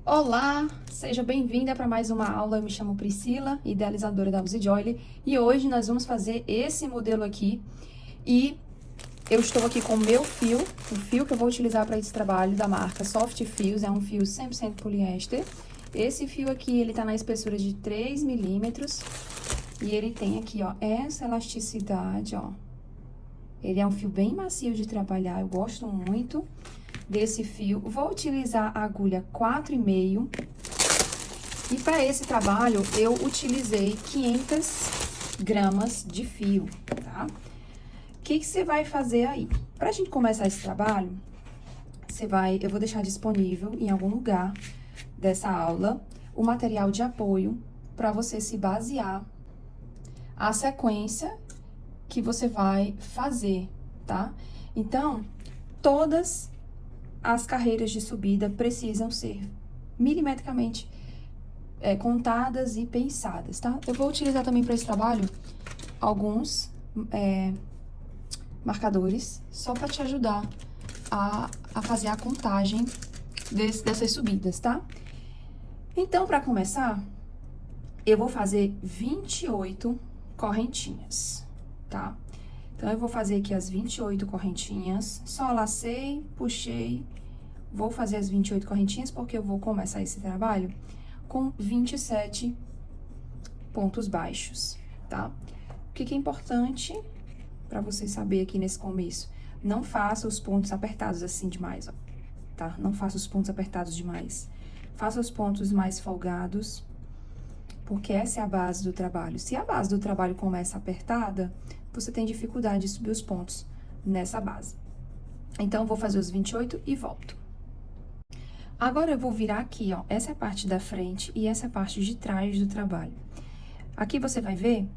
Olá, seja bem-vinda para mais uma aula. Eu me chamo Priscila, idealizadora da Uzi Joy, e hoje nós vamos fazer esse modelo aqui. E eu estou aqui com o meu fio, o fio que eu vou utilizar para esse trabalho da marca Soft Fios, é um fio 100% poliéster. Esse fio aqui, ele tá na espessura de 3 milímetros e ele tem aqui, ó, essa elasticidade, ó. Ele é um fio bem macio de trabalhar, eu gosto muito desse fio. Vou utilizar a agulha 4,5. E para esse trabalho, eu utilizei 500 gramas de fio, tá? O que você vai fazer aí? Pra gente começar esse trabalho, eu vou deixar disponível em algum lugar dessa aula o material de apoio para você se basear a sequência que você vai fazer, tá? Então, todas as carreiras de subida precisam ser milimetricamente contadas e pensadas, tá? Eu vou utilizar também para esse trabalho alguns marcadores, só para te ajudar a fazer a contagem dessas subidas, tá? Então, para começar, eu vou fazer 28 correntinhas, tá? Então, eu vou fazer aqui as 28 correntinhas, só lacei, puxei, vou fazer as 28 correntinhas porque eu vou começar esse trabalho com 27 pontos baixos, tá? O que é importante para você saber aqui nesse começo? Não faça os pontos apertados assim demais, ó, tá? Não faça os pontos apertados demais. Faça os pontos mais folgados, porque essa é a base do trabalho. Se a base do trabalho começa apertada, você tem dificuldade de subir os pontos nessa base. Então, eu vou fazer os 28 e volto. Agora, eu vou virar aqui, ó. Essa é a parte da frente e essa é a parte de trás do trabalho. Aqui você vai ver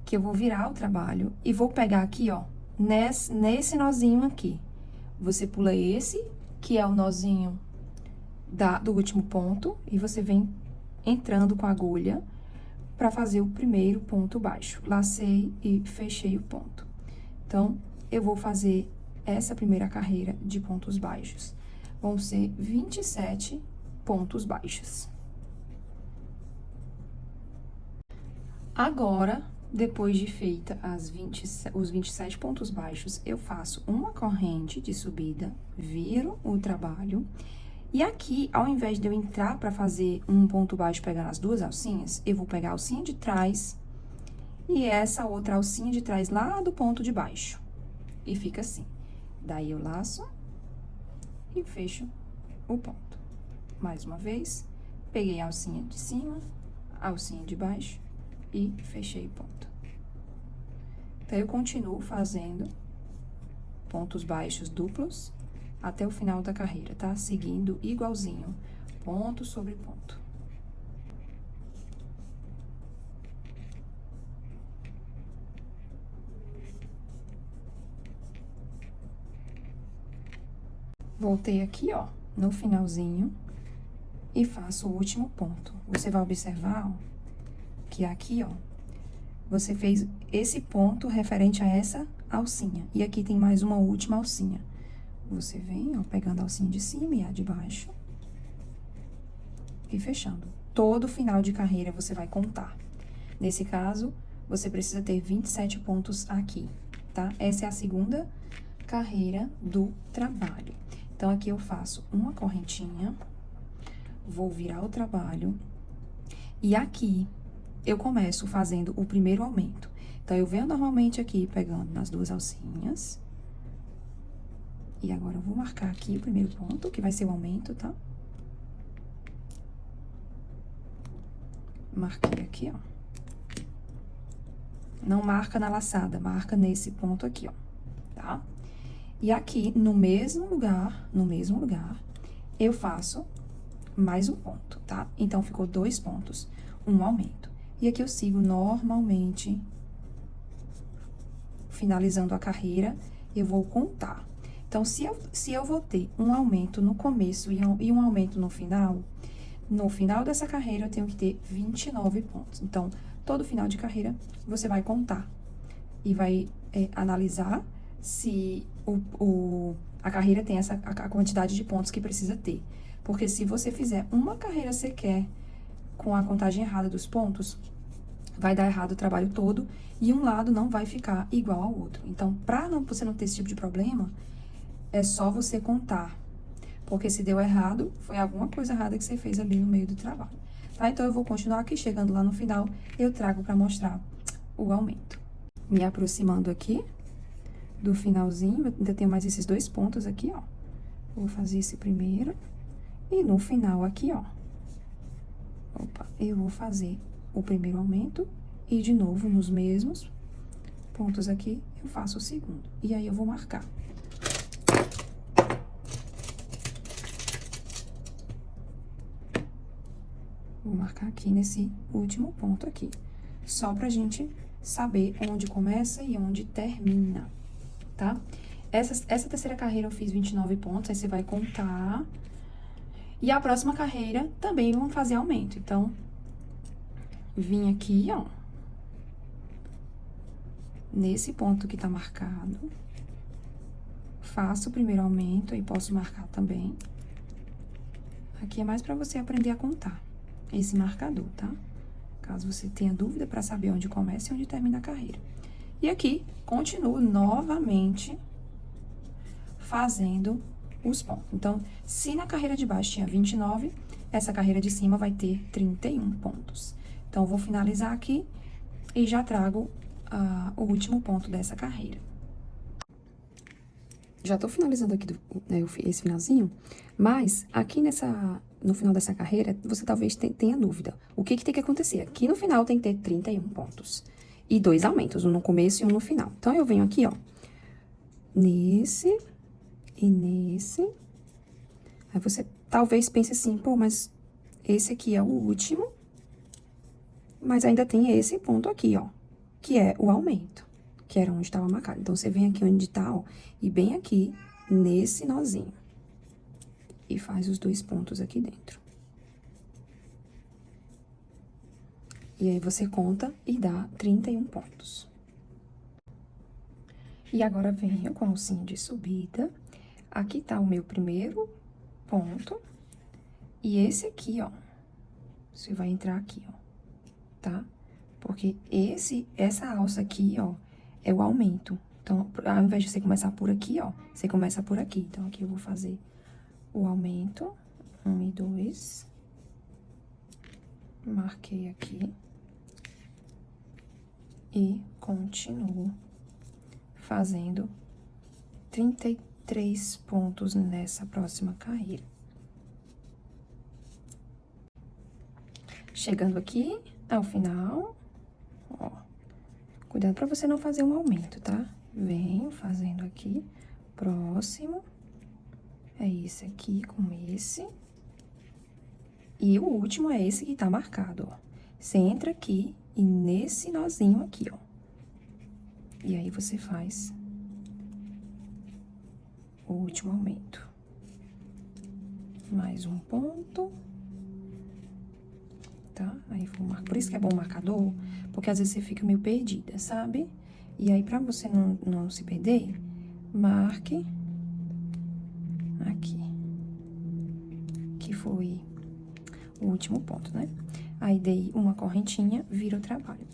que eu vou virar o trabalho e vou pegar aqui, ó, nesse nozinho aqui. Você pula esse, que é o nozinho do último ponto, e você vem entrando com a agulha para fazer o primeiro ponto baixo. Lacei e fechei o ponto. Então, eu vou fazer essa primeira carreira de pontos baixos. Vão ser 27 pontos baixos. Agora, depois de feita os 27 pontos baixos, eu faço uma corrente de subida, viro o trabalho. E aqui, ao invés de eu entrar para fazer um ponto baixo pegando as duas alcinhas, eu vou pegar a alcinha de trás e essa outra alcinha de trás lá do ponto de baixo. E fica assim. Daí, eu laço e fecho o ponto. Mais uma vez, peguei a alcinha de cima, a alcinha de baixo e fechei o ponto. Então, eu continuo fazendo pontos baixos duplos até o final da carreira, tá? Seguindo igualzinho, ponto sobre ponto. Voltei aqui, ó, no finalzinho e faço o último ponto. Você vai observar, ó, que aqui, ó, você fez esse ponto referente a essa alcinha. E aqui tem mais uma última alcinha. Você vem, ó, pegando a alcinha de cima e a de baixo. E fechando. Todo final de carreira você vai contar. Nesse caso, você precisa ter 27 pontos aqui, tá? Essa é a segunda carreira do trabalho. Então, aqui eu faço uma correntinha, vou virar o trabalho, e aqui eu começo fazendo o primeiro aumento. Então, eu venho normalmente aqui pegando nas duas alcinhas. E agora eu vou marcar aqui o primeiro ponto, que vai ser o aumento, tá? Marquei aqui, ó. Não marca na laçada, marca nesse ponto aqui, ó, tá? E aqui, no mesmo lugar, eu faço mais um ponto, tá? Então, ficou 2 pontos, um aumento. E aqui eu sigo normalmente, finalizando a carreira, eu vou contar. Então, se eu vou ter um aumento no começo e um aumento no final dessa carreira, eu tenho que ter 29 pontos. Então, todo final de carreira, você vai contar e vai analisar se a carreira tem a quantidade de pontos que precisa ter. Porque se você fizer uma carreira sequer com a contagem errada dos pontos, vai dar errado o trabalho todo e um lado não vai ficar igual ao outro. Então, para você não ter esse tipo de problema, é só você contar. Porque se deu errado, foi alguma coisa errada que você fez ali no meio do trabalho. Tá? Então, eu vou continuar aqui, chegando lá no final, eu trago para mostrar o aumento. Me aproximando aqui do finalzinho, eu ainda tenho mais esses 2 pontos aqui, ó. Vou fazer esse primeiro. E no final aqui, ó, opa, eu vou fazer o primeiro aumento e de novo nos mesmos pontos aqui eu faço o segundo. E aí eu vou marcar. Vou marcar aqui nesse último ponto aqui, só pra gente saber onde começa e onde termina, tá? Essa terceira carreira eu fiz 29 pontos, aí você vai contar. E a próxima carreira também vamos fazer aumento. Então, vim aqui, ó, nesse ponto que tá marcado, faço o primeiro aumento, aí posso marcar também. Aqui é mais pra você aprender a contar esse marcador, tá? Caso você tenha dúvida pra saber onde começa e onde termina a carreira. E aqui, continuo novamente fazendo os pontos. Então, se na carreira de baixo tinha 29, essa carreira de cima vai ter 31 pontos. Então, eu vou finalizar aqui e já trago o último ponto dessa carreira. Já tô finalizando aqui esse finalzinho, mas aqui no final dessa carreira, você talvez tenha dúvida. O que tem que acontecer? Aqui no final tem que ter 31 pontos. E 2 aumentos, um no começo e um no final. Então, eu venho aqui, ó, nesse e nesse. Aí você talvez pense assim, pô, mas esse aqui é o último, mas ainda tem esse ponto aqui, ó, que é o aumento, que era onde estava marcado. Então, você vem aqui onde tá, ó, e bem aqui nesse nozinho. E faz os 2 pontos aqui dentro. E aí, você conta e dá 31 pontos. E agora, venho com o alcinho de subida. Aqui tá o meu primeiro ponto. E esse aqui, ó, você vai entrar aqui, ó, tá? Porque essa alça aqui, ó, é o aumento. Então, ao invés de você começar por aqui, ó, você começa por aqui. Então, aqui eu vou fazer o aumento, 1 e 2. Marquei aqui. E continuo fazendo 33 pontos nessa próxima carreira. Chegando aqui ao final, ó, cuidado pra você não fazer um aumento, tá? Venho fazendo aqui, próximo, é esse aqui com esse. E o último é esse que tá marcado, ó. Você entra aqui e nesse nozinho aqui, ó. E aí, você faz o último aumento. Mais um ponto. Tá? Aí, vou marcar. Por isso que é bom o marcador, porque às vezes você fica meio perdida, sabe? E aí, pra você não se perder, marque aqui. Que foi o último ponto, né? Aí, dei uma correntinha, vira o trabalho.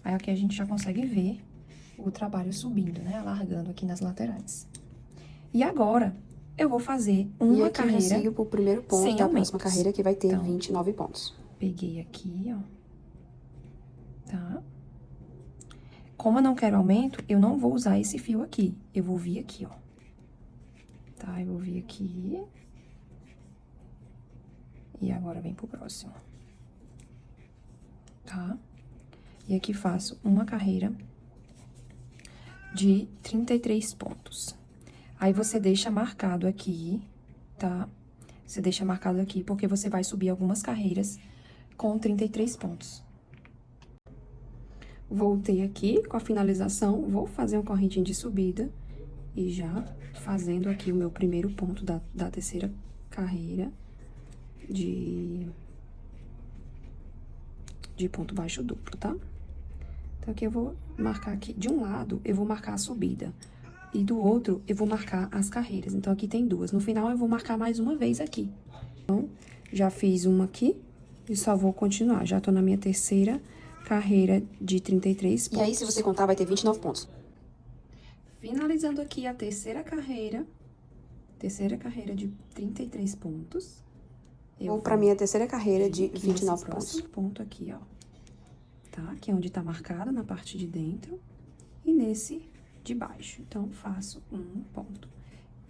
Aí, aqui a gente já consegue ver o trabalho subindo, né? Alargando aqui nas laterais. E agora, eu vou fazer uma carreira. E aqui eu sigo pro primeiro ponto da próxima carreira, que vai ter então, 29 pontos. Peguei aqui, ó. Tá? Como eu não quero aumento, eu não vou usar esse fio aqui. Eu vou vir aqui, ó. Tá? Eu vou vir aqui. E agora vem pro próximo. Tá? E aqui faço uma carreira de 33 pontos. Aí, você deixa marcado aqui, tá? Você deixa marcado aqui, porque você vai subir algumas carreiras com 33 pontos. Voltei aqui com a finalização, vou fazer uma correntinha de subida e já fazendo aqui o meu primeiro ponto da terceira carreira de ponto baixo duplo, tá? Então, aqui eu vou marcar aqui, de um lado, eu vou marcar a subida. E do outro, eu vou marcar as carreiras. Então, aqui tem 2. No final, eu vou marcar mais uma vez aqui. Então, Já fiz uma aqui e só vou continuar. Já tô na minha terceira carreira de 33 pontos. E aí, se você contar, vai ter 29 pontos. Finalizando aqui a terceira carreira de 33 pontos. Vou pra minha terceira carreira de aqui 29 nesse pontos. próximo ponto aqui, ó. Tá? Que é onde tá marcado, na parte de dentro. E nesse de baixo. Então, faço um ponto.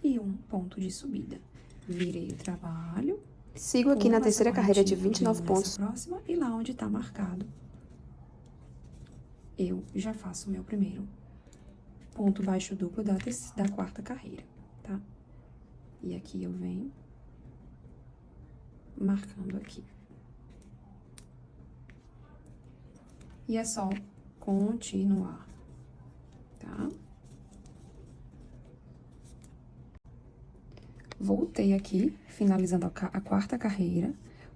E um ponto de subida. Virei o trabalho. Sigo aqui na terceira carreira de 29 pontos. Próxima, e lá onde tá marcado, eu já faço o meu primeiro ponto baixo duplo da quarta carreira, tá? E aqui eu venho marcando aqui. E é só continuar, tá? Voltei aqui, finalizando a quarta carreira,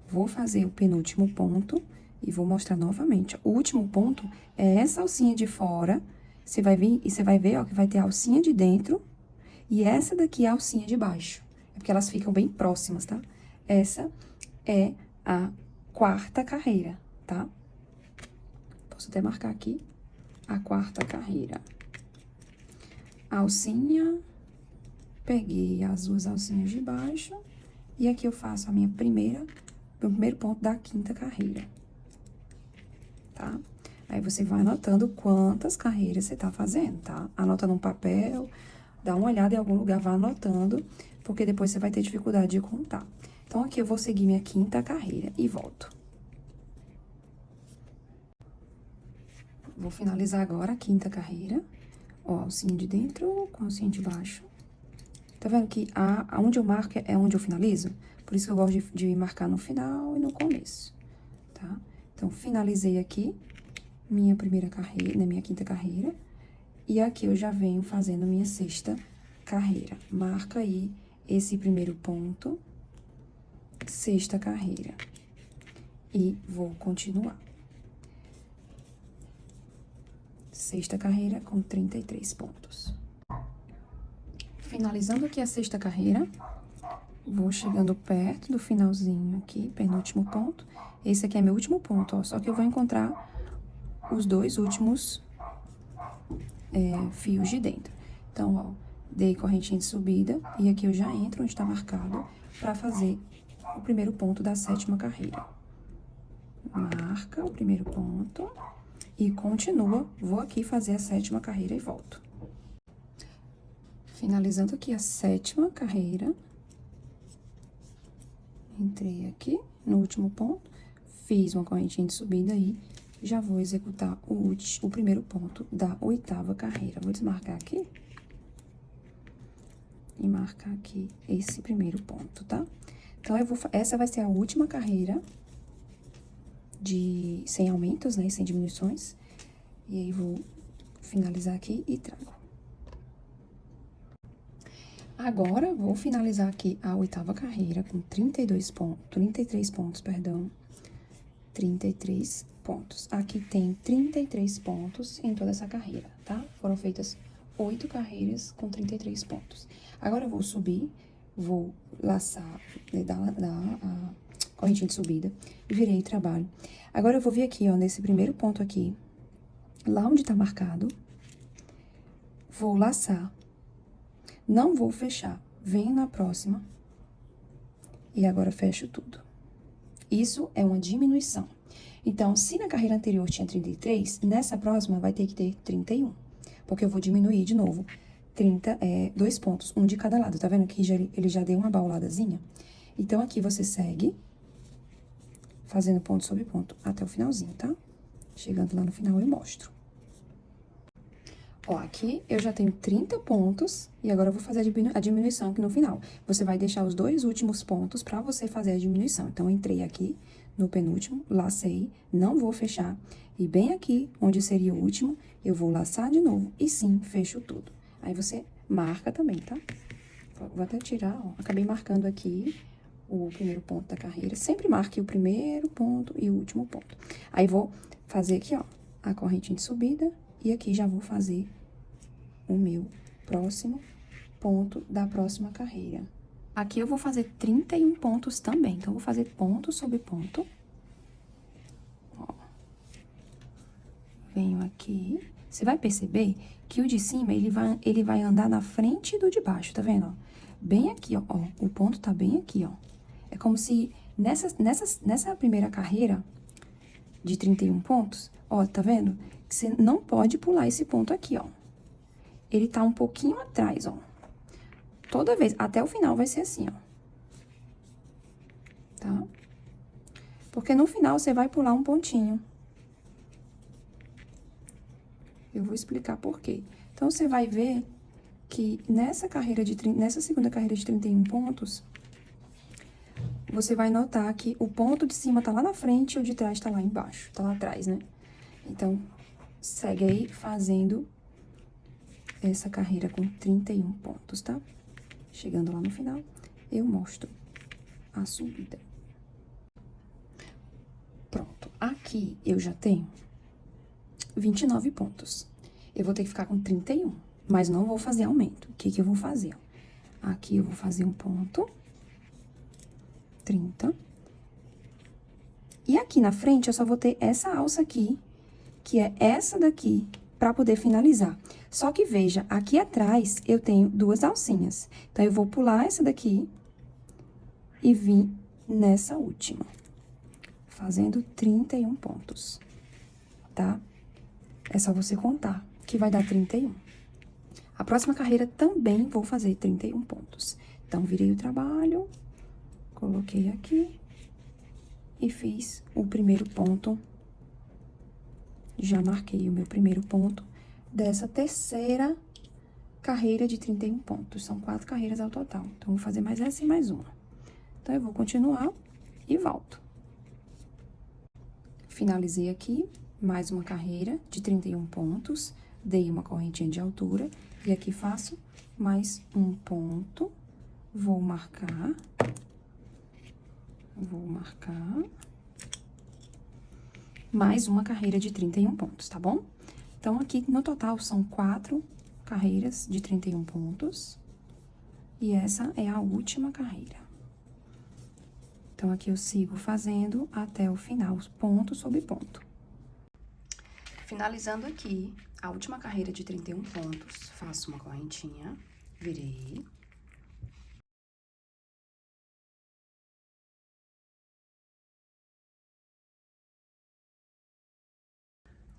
vou fazer o penúltimo ponto e vou mostrar novamente. O último ponto é essa alcinha de fora, você vai vir e você vai ver, ó, que vai ter a alcinha de dentro e essa daqui é a alcinha de baixo. É porque elas ficam bem próximas, tá? Essa é a quarta carreira, tá? Posso até marcar aqui a quarta carreira. Alcinha, peguei as duas alcinhas de baixo e aqui eu faço a meu primeiro ponto da quinta carreira, tá? Aí você vai anotando quantas carreiras você tá fazendo, tá? Anota num papel, dá uma olhada em algum lugar, vai anotando, porque depois você vai ter dificuldade de contar. Então, aqui eu vou seguir minha quinta carreira e volto. Vou finalizar agora a quinta carreira. Ó, alcinha de dentro com alcinha de baixo. Tá vendo que onde eu marco é onde eu finalizo? Por isso que eu gosto de marcar no final e no começo, tá? Então, finalizei aqui minha primeira carreira, na minha quinta carreira. E aqui eu já venho fazendo minha sexta carreira. Marca aí esse primeiro ponto, sexta carreira. E vou continuar. Sexta carreira com 33 pontos. Finalizando aqui a sexta carreira, vou chegando perto do finalzinho aqui, penúltimo ponto. Esse aqui é meu último ponto, ó, só que eu vou encontrar os dois últimos fios de dentro. Então, ó, dei correntinha de subida e aqui eu já entro onde tá marcado pra fazer o primeiro ponto da sétima carreira. Marca o primeiro ponto e continua. Vou aqui fazer a sétima carreira e volto. Finalizando aqui a sétima carreira. Entrei aqui no último ponto, fiz uma correntinha de subida aí, já vou executar o primeiro ponto da oitava carreira. Vou desmarcar aqui e marcar aqui esse primeiro ponto, tá? Então, essa vai ser a última carreira sem aumentos, né, sem diminuições. E aí, vou finalizar aqui e trago. Agora, vou finalizar aqui a oitava carreira com 33 pontos, perdão. 33 pontos. Aqui tem 33 pontos em toda essa carreira, tá? Foram feitas 8 carreiras com 33 pontos. Agora, eu vou subir, vou laçar, dar a correntinha de subida, virei trabalho. Agora, eu vou vir aqui, ó, nesse primeiro ponto aqui, lá onde tá marcado, vou laçar. Não vou fechar, venho na próxima e agora fecho tudo. Isso é uma diminuição. Então, se na carreira anterior tinha 33, nessa próxima vai ter que ter 31, porque eu vou diminuir de novo 2 pontos, um de cada lado. Tá vendo que ele já deu uma bauladazinha? Então, aqui você segue fazendo ponto sobre ponto até o finalzinho, tá? Chegando lá no final, eu mostro. Ó, aqui eu já tenho 30 pontos e agora eu vou fazer a diminuição aqui no final. Você vai deixar os 2 últimos pontos pra você fazer a diminuição. Então, eu entrei aqui no penúltimo, lacei, não vou fechar. E bem aqui, onde seria o último, eu vou laçar de novo e sim, fecho tudo. Aí, você marca também, tá? Vou até tirar, ó, acabei marcando aqui o primeiro ponto da carreira. Sempre marque o primeiro ponto e o último ponto. Aí, vou fazer aqui, ó, a correntinha de subida. E aqui já vou fazer o meu próximo ponto da próxima carreira. Aqui eu vou fazer 31 pontos também. Então, eu vou fazer ponto sobre ponto. Ó. Venho aqui. Você vai perceber que o de cima, ele vai andar na frente do de baixo, tá vendo, ó? Bem aqui, ó. O ponto tá bem aqui, ó. É como se nessa primeira carreira de 31 pontos, ó, tá vendo? Que você não pode pular esse ponto aqui, ó. Ele tá um pouquinho atrás, ó. Toda vez, até o final vai ser assim, ó. Tá? Porque no final você vai pular um pontinho. Eu vou explicar por quê. Então, você vai ver que nessa segunda carreira de 31 pontos, você vai notar que o ponto de cima tá lá na frente e o de trás tá lá embaixo, tá lá atrás, né? Então, segue aí fazendo essa carreira com 31 pontos, tá? Chegando lá no final, eu mostro a subida. Pronto. Aqui eu já tenho 29 pontos. Eu vou ter que ficar com 31, mas não vou fazer aumento. O que que eu vou fazer? Aqui eu vou fazer um ponto, 30. E aqui na frente eu só vou ter essa alça aqui, que é essa daqui, pra poder finalizar. Só que veja, aqui atrás eu tenho duas alcinhas. Então, eu vou pular essa daqui e vir nessa última, fazendo 31 pontos, tá? É só você contar, que vai dar 31. A próxima carreira também vou fazer 31 pontos. Então, virei o trabalho, coloquei aqui e fiz o primeiro ponto. Já marquei o meu primeiro ponto dessa terceira carreira de 31 pontos. São 4 carreiras ao total. Então, vou fazer mais essa e mais uma. Então, eu vou continuar e volto. Finalizei aqui, mais uma carreira de 31 pontos. Dei uma correntinha de altura. E aqui faço mais um ponto. Vou marcar. Mais uma carreira de 31 pontos, tá bom? Então, aqui no total são 4 carreiras de 31 pontos. E essa é a última carreira. Então, aqui eu sigo fazendo até o final, ponto sobre ponto. Finalizando aqui a última carreira de 31 pontos, faço uma correntinha, virei.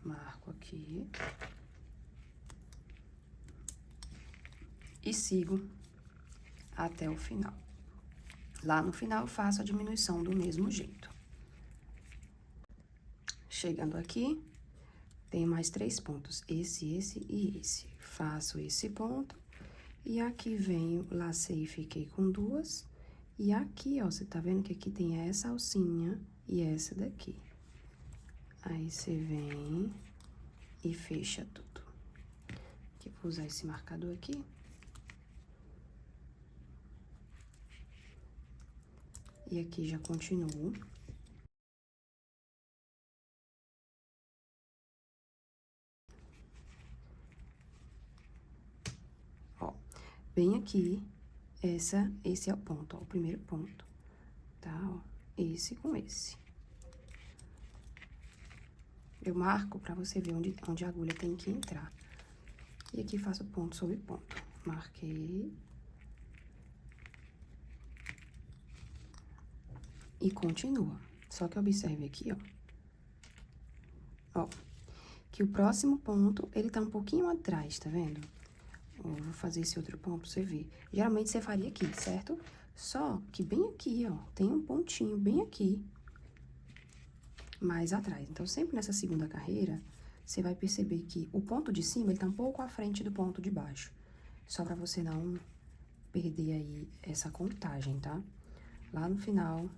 Marco aqui. E sigo até o final. Lá no final, eu faço a diminuição do mesmo jeito. Chegando aqui, tenho mais 3 pontos. Esse e esse. Faço esse ponto. E aqui venho, lacei e fiquei com 2. E aqui, ó, você tá vendo que aqui tem essa alcinha e essa daqui. Aí, você vem e fecha tudo. Aqui, vou usar esse marcador aqui. E aqui já continuo. Ó, bem aqui, esse é o ponto, ó, o primeiro ponto, tá? Ó, esse com esse. Eu marco pra você ver onde a agulha tem que entrar. E aqui faço ponto sobre ponto. Marquei. E continua. Só que observe aqui, ó. Ó, que o próximo ponto, ele tá um pouquinho atrás, tá vendo? Ó, vou fazer esse outro ponto pra você ver. Geralmente, você faria aqui, certo? Só que bem aqui, ó, tem um pontinho bem aqui, mais atrás. Então, sempre nessa segunda carreira, você vai perceber que o ponto de cima, ele tá um pouco à frente do ponto de baixo. Só pra você não perder aí essa contagem, tá? Lá no final,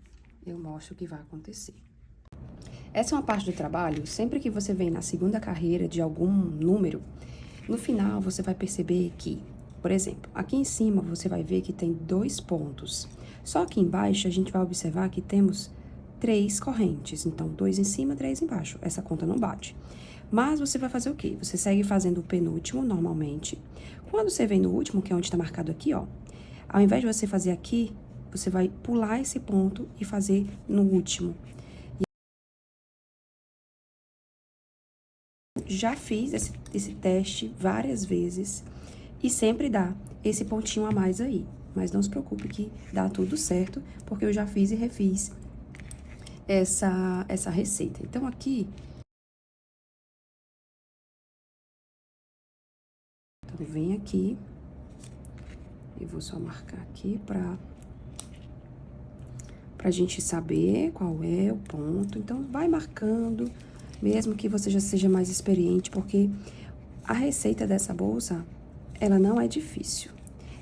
eu mostro o que vai acontecer. Essa é uma parte do trabalho, sempre que você vem na segunda carreira de algum número, no final você vai perceber que, por exemplo, aqui em cima você vai ver que tem 2 pontos. Só que embaixo a gente vai observar que temos 3 correntes. Então, 2 em cima, 3 embaixo. Essa conta não bate. Mas você vai fazer o quê? Você segue fazendo o penúltimo normalmente. Quando você vem no último, que é onde tá marcado aqui, ó, Ao invés de você fazer aqui, você vai pular esse ponto e fazer no último. Já fiz esse teste várias vezes e sempre dá esse pontinho a mais aí. Mas não se preocupe que dá tudo certo, porque eu já fiz e refiz essa receita. Então, aqui... Então, vem aqui. Eu vou só marcar aqui pra gente saber qual é o ponto. Então, vai marcando, mesmo que você já seja mais experiente, porque a receita dessa bolsa, ela não é difícil.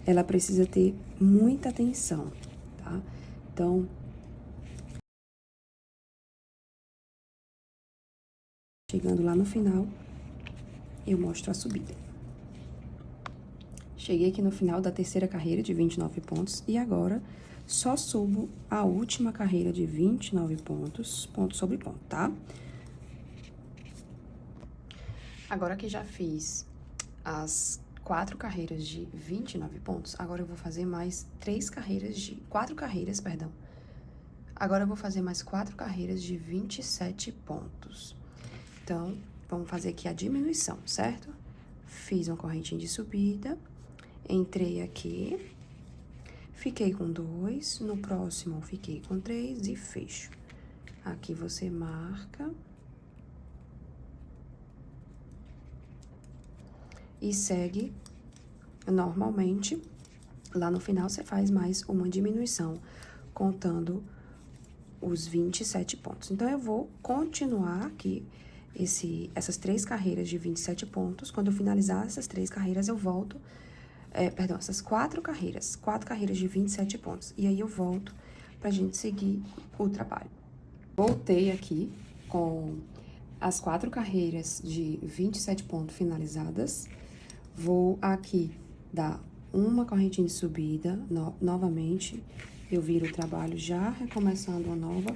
Ela precisa ter muita atenção, tá? Então, chegando lá no final, eu mostro a subida. Cheguei aqui no final da terceira carreira de 29 pontos e agora só subo a última carreira de 29 pontos, ponto sobre ponto, tá? Agora que já fiz as 4 carreiras de 29 pontos, agora eu vou fazer mais 4 carreiras, perdão. Agora eu vou fazer mais 4 carreiras de 27 pontos. Então, vamos fazer aqui a diminuição, certo? Fiz uma correntinha de subida, entrei aqui, fiquei com 2, no próximo fiquei com 3 e fecho. Aqui você marca e segue normalmente. Lá no final, você faz mais uma diminuição, contando os 27 pontos. Então, eu vou continuar aqui essas 3 carreiras de 27 pontos. Quando eu finalizar essas 3 carreiras, eu volto... perdão, essas 4 carreiras de 27 pontos. E aí, eu volto pra gente seguir o trabalho. Voltei aqui com as 4 carreiras de 27 pontos finalizadas. Vou aqui dar uma correntinha de subida, novamente, eu viro o trabalho já recomeçando uma nova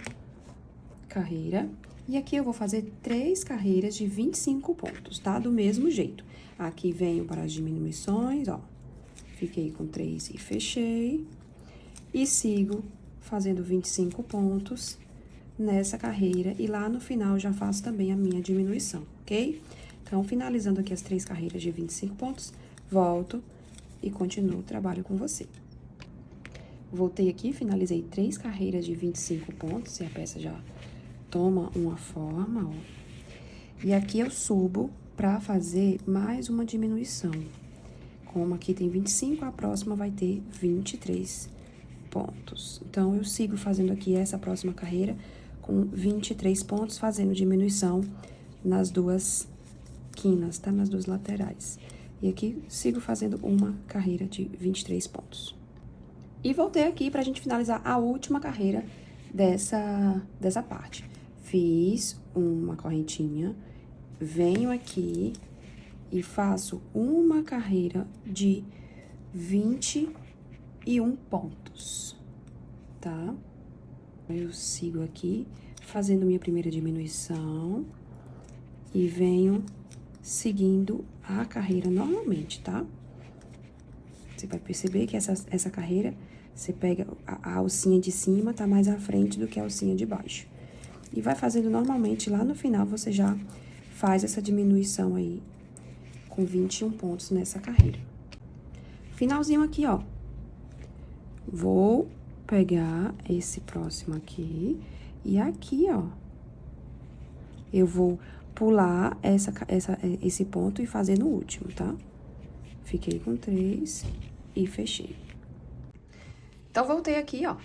carreira. E aqui eu vou fazer 3 carreiras de 25 pontos, tá? Do mesmo jeito. Aqui venho para as diminuições, ó. Fiquei com 3 e fechei. E sigo fazendo 25 pontos nessa carreira. E lá no final já faço também a minha diminuição, ok? Então, finalizando aqui as 3 carreiras de 25 pontos, volto e continuo o trabalho com você. Voltei aqui, finalizei 3 carreiras de 25 pontos, e a peça já toma uma forma, ó. E aqui eu subo pra fazer mais uma diminuição. Como aqui tem 25, a próxima vai ter 23 pontos. Então, eu sigo fazendo aqui essa próxima carreira com 23 pontos, fazendo diminuição nas duas quinas, tá? Nas duas laterais. E aqui, sigo fazendo uma carreira de 23 pontos. E voltei aqui pra gente finalizar a última carreira dessa parte. Fiz uma correntinha, venho aqui e faço uma carreira de 21 pontos, tá? Eu sigo aqui fazendo minha primeira diminuição e venho seguindo a carreira normalmente, tá? Você vai perceber que essa carreira, você pega a alcinha de cima, tá mais à frente do que a alcinha de baixo. E vai fazendo normalmente, lá no final, você já faz essa diminuição aí, com 21 pontos nessa carreira. Finalzinho aqui, ó. Vou pegar esse próximo aqui, e aqui, ó, eu vou pular esse ponto e fazer no último, tá? Fiquei com 3 e fechei. Então, voltei aqui, ó,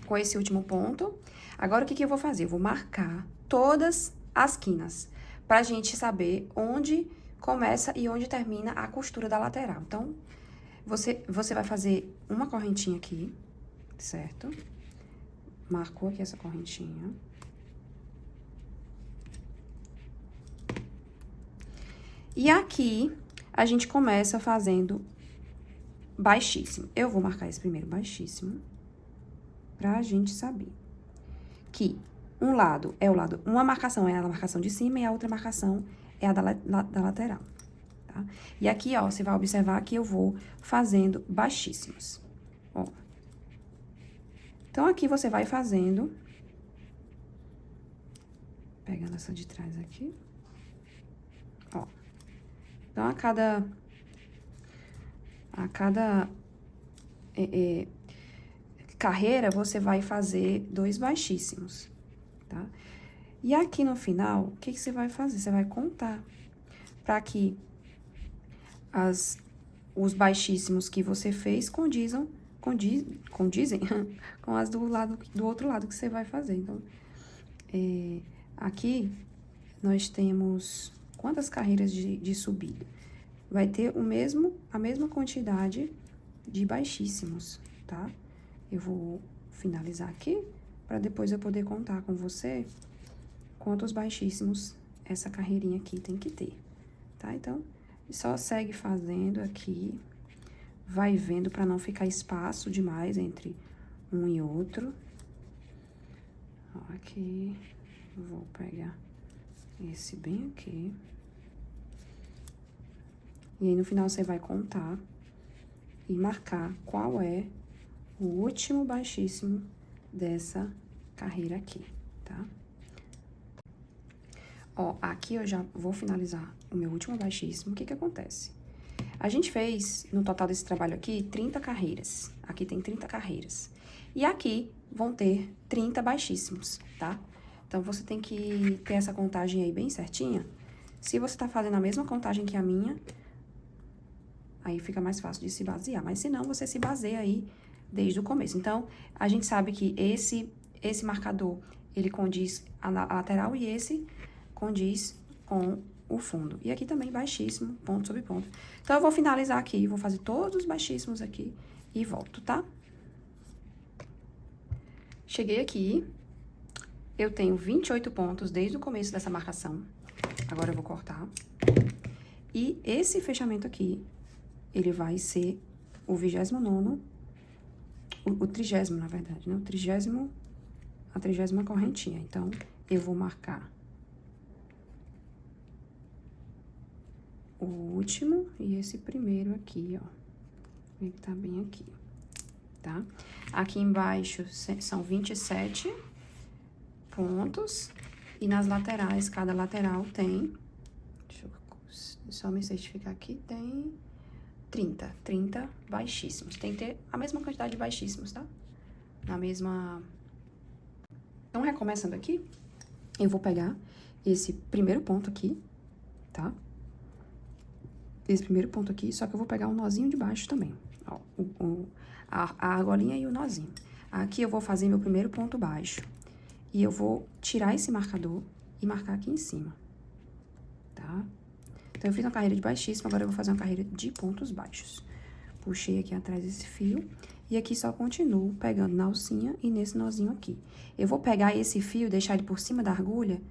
com esse último ponto. Agora, o que eu vou fazer? Eu vou marcar todas as quinas, pra gente saber onde começa e onde termina a costura da lateral. Então, você vai fazer uma correntinha aqui, certo? Marcou aqui essa correntinha. E aqui, a gente começa fazendo baixíssimo. Eu vou marcar esse primeiro baixíssimo, pra gente saber que um lado é uma marcação é a marcação de cima e a outra marcação é a da lateral, tá? E aqui, ó, você vai observar que eu vou fazendo baixíssimos. ó. Então, aqui você vai fazendo, pegando essa de trás aqui, ó. Então, a cada carreira, você vai fazer 2 baixíssimos, tá? E aqui no final, o que que você vai fazer? Você vai contar para que os baixíssimos que você fez condizem com as do outro lado que você vai fazer. Então, aqui nós temos quantas carreiras de subida? Vai ter a mesma quantidade de baixíssimos, tá? Eu vou finalizar aqui, para depois eu poder contar com você quantos baixíssimos essa carreirinha aqui tem que ter, tá? Então, só segue fazendo aqui, vai vendo para não ficar espaço demais entre um e outro. Ó, aqui, vou pegar esse bem aqui. E aí, no final, você vai contar e marcar qual é o último baixíssimo dessa carreira aqui, tá? Ó, aqui eu já vou finalizar o meu último baixíssimo. O que que acontece? A gente fez, no total desse trabalho aqui, 30 carreiras. Aqui tem 30 carreiras. E aqui vão ter 30 baixíssimos, tá? Então, você tem que ter essa contagem aí bem certinha. Se você tá fazendo a mesma contagem que a minha, aí fica mais fácil de se basear. Mas se não, você se baseia aí desde o começo. Então, a gente sabe que esse marcador, ele condiz a lateral e esse condiz com o fundo. E aqui também baixíssimo, ponto sobre ponto. Então, eu vou finalizar aqui, vou fazer todos os baixíssimos aqui e volto, tá? Cheguei aqui, eu tenho 28 pontos desde o começo dessa marcação. Agora, eu vou cortar. E esse fechamento aqui, ele vai ser o 29º, o 30º, na verdade, né? A 30ª correntinha. Então, eu vou marcar o último e esse primeiro aqui, ó. Ele tá bem aqui, tá? Aqui embaixo são 27 pontos. E nas laterais, cada lateral tem... Deixa eu só me certificar aqui, tem 30 baixíssimos. Tem que ter a mesma quantidade de baixíssimos, tá? Na mesma... Então, recomeçando aqui, eu vou pegar esse primeiro ponto aqui, tá? Esse primeiro ponto aqui, só que eu vou pegar um nozinho de baixo também. Ó, a argolinha e o nozinho. Aqui eu vou fazer meu primeiro ponto baixo. E eu vou tirar esse marcador e marcar aqui em cima, tá? Então, eu fiz uma carreira de baixíssimo, agora eu vou fazer uma carreira de pontos baixos. Puxei aqui atrás esse fio, e aqui só continuo pegando na alcinha e nesse nozinho aqui. Eu vou pegar esse fio, deixar ele por cima da agulha,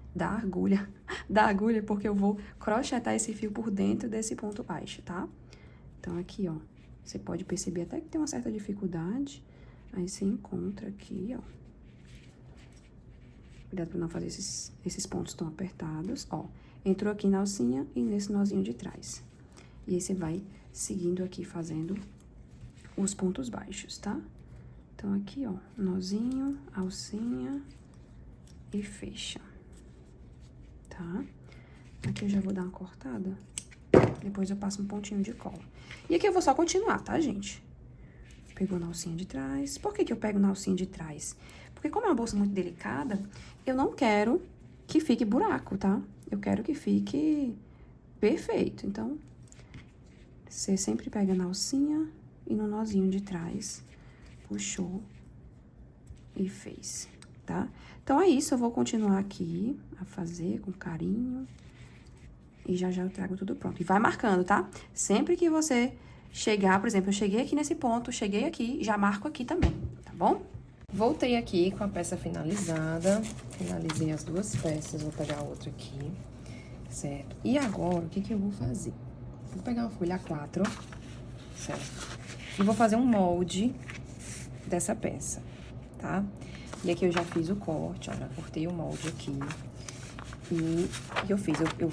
porque eu vou crochetar esse fio por dentro desse ponto baixo, tá? Então, aqui, ó, você pode perceber até que tem uma certa dificuldade, aí você encontra aqui, ó. Cuidado pra não fazer esses pontos tão apertados, ó. Entrou aqui na alcinha e nesse nozinho de trás. E aí, você vai seguindo aqui, fazendo os pontos baixos, tá? Então, aqui, ó, nozinho, alcinha e fecha, tá? Aqui eu já vou dar uma cortada, depois eu passo um pontinho de cola. E aqui eu vou só continuar, tá, gente? Pegou na alcinha de trás. Por que que eu pego na alcinha de trás? Porque como é uma bolsa muito delicada, eu não quero que fique buraco, tá? Eu quero que fique perfeito. Então, você sempre pega na alcinha e no nozinho de trás, puxou e fez, tá? Então, é isso, eu vou continuar aqui a fazer com carinho e já eu trago tudo pronto. E vai marcando, tá? Sempre que você chegar, por exemplo, eu cheguei aqui nesse ponto, cheguei aqui, já marco aqui também, tá bom? Voltei aqui com a peça finalizada, finalizei as duas peças, vou pegar a outra aqui, certo? E agora, o que que eu vou fazer? Vou pegar uma folha A4, certo? E vou fazer um molde dessa peça, tá? E aqui eu já fiz o corte, ó, já cortei o molde aqui. E o que eu fiz? Eu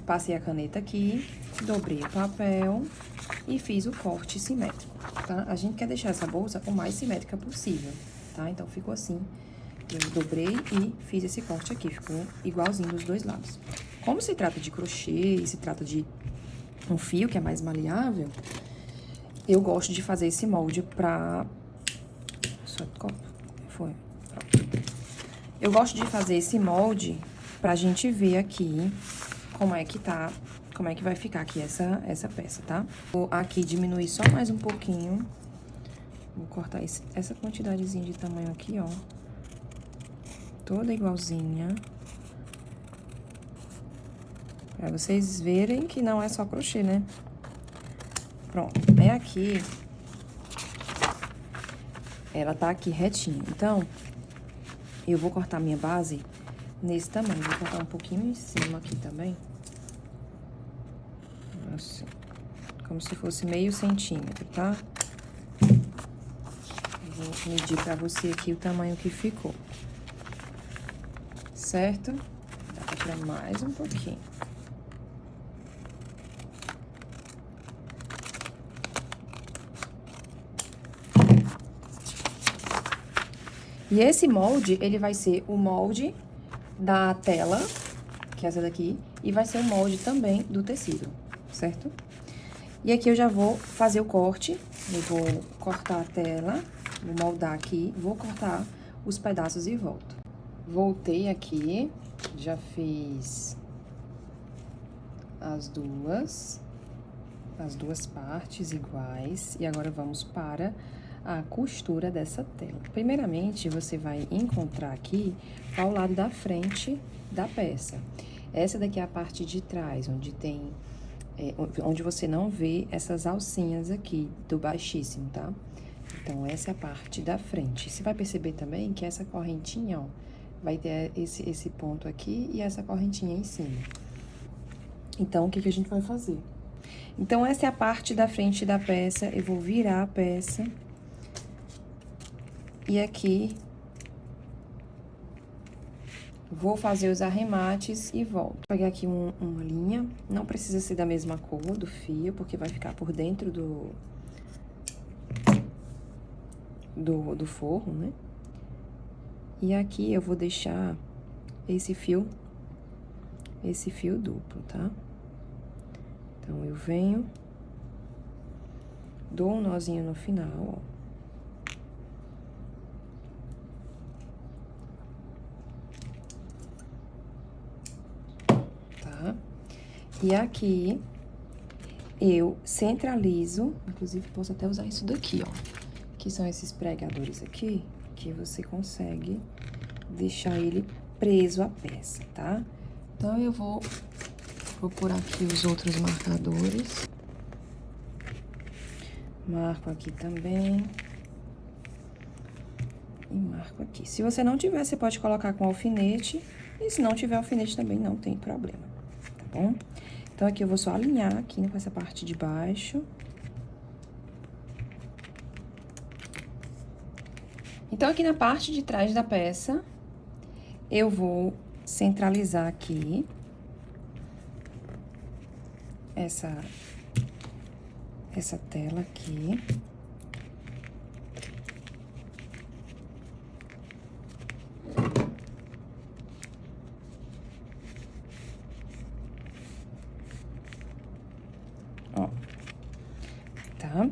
passei a caneta aqui, dobrei o papel e fiz o corte simétrico, tá? A gente quer deixar essa bolsa o mais simétrica possível, tá? Então, ficou assim. Eu dobrei e fiz esse corte aqui, ficou igualzinho dos dois lados. Como se trata de crochê e se trata de um fio que é mais maleável, eu gosto de fazer esse molde pra... Foi. Pronto. Eu gosto de fazer esse molde pra gente ver aqui como é que tá, como é que vai ficar aqui essa peça, tá? Vou aqui diminuir só mais um pouquinho. Vou cortar essa quantidadezinha de tamanho aqui, ó. Toda igualzinha. Pra vocês verem que não é só crochê, né? Pronto. Aí aqui, ela tá aqui retinha. Então, eu vou cortar minha base nesse tamanho. Vou cortar um pouquinho em cima aqui também. Assim. Como se fosse meio centímetro, tá? Vou medir pra você aqui o tamanho que ficou. Certo? Dá pra tirar mais um pouquinho. E esse molde, ele vai ser o molde da tela, que é essa daqui, e vai ser o molde também do tecido, certo? E aqui eu já vou fazer o corte, eu vou cortar a tela, vou moldar aqui, vou cortar os pedaços e volto. Voltei aqui, já fiz as duas partes iguais, e agora vamos para a costura dessa tela. Primeiramente, você vai encontrar aqui ao lado da frente da peça. Essa daqui é a parte de trás, onde tem, onde você não vê essas alcinhas aqui do baixíssimo, tá? Então, essa é a parte da frente. Você vai perceber também que essa correntinha, ó, vai ter esse ponto aqui e essa correntinha em cima. Então, o que que a gente vai fazer? Então, essa é a parte da frente da peça. Eu vou virar a peça. E aqui, vou fazer os arremates e volto. Vou pegar aqui uma linha. Não precisa ser da mesma cor do fio, porque vai ficar por dentro do forro, né? E aqui eu vou deixar esse fio duplo, tá? Então, eu venho, dou um nozinho no final, ó. Tá? E aqui, eu centralizo, inclusive, posso até usar isso daqui, ó. Que são esses pregadores aqui, que você consegue deixar ele preso à peça, tá? Então, eu vou pôr aqui os outros marcadores. Marco aqui também. E marco aqui. Se você não tiver, você pode colocar com alfinete. E se não tiver alfinete também, não tem problema, tá bom? Então, aqui eu vou só alinhar aqui, né, com essa parte de baixo. Então, aqui na parte de trás da peça, eu vou centralizar aqui essa tela aqui. Ó, tá?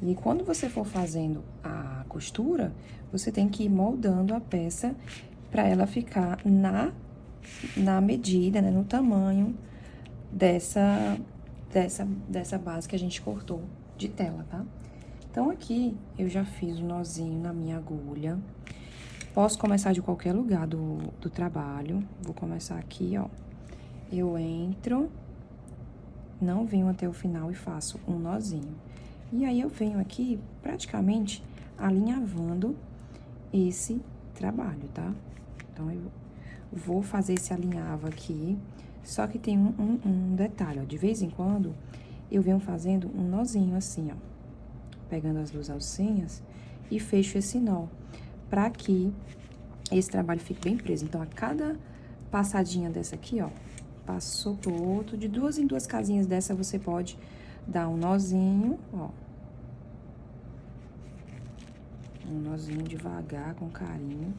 E quando você for fazendo a costura, você tem que ir moldando a peça para ela ficar na medida, né, no tamanho dessa base que a gente cortou de tela, tá? Então, aqui, eu já fiz um nozinho na minha agulha. Posso começar de qualquer lugar do trabalho. Vou começar aqui, ó. Eu entro, não venho até o final e faço um nozinho. E aí, eu venho aqui, praticamente, alinhavando esse trabalho, tá? Então, eu vou fazer esse alinhavo aqui, só que tem um detalhe, ó. De vez em quando, eu venho fazendo um nozinho assim, ó. Pegando as duas alcinhas e fecho esse nó, pra que esse trabalho fique bem preso. Então, a cada passadinha dessa aqui, ó, passou pro outro. De 2 em 2 casinhas dessa, você pode dar um nozinho, ó. Um nozinho devagar, com carinho.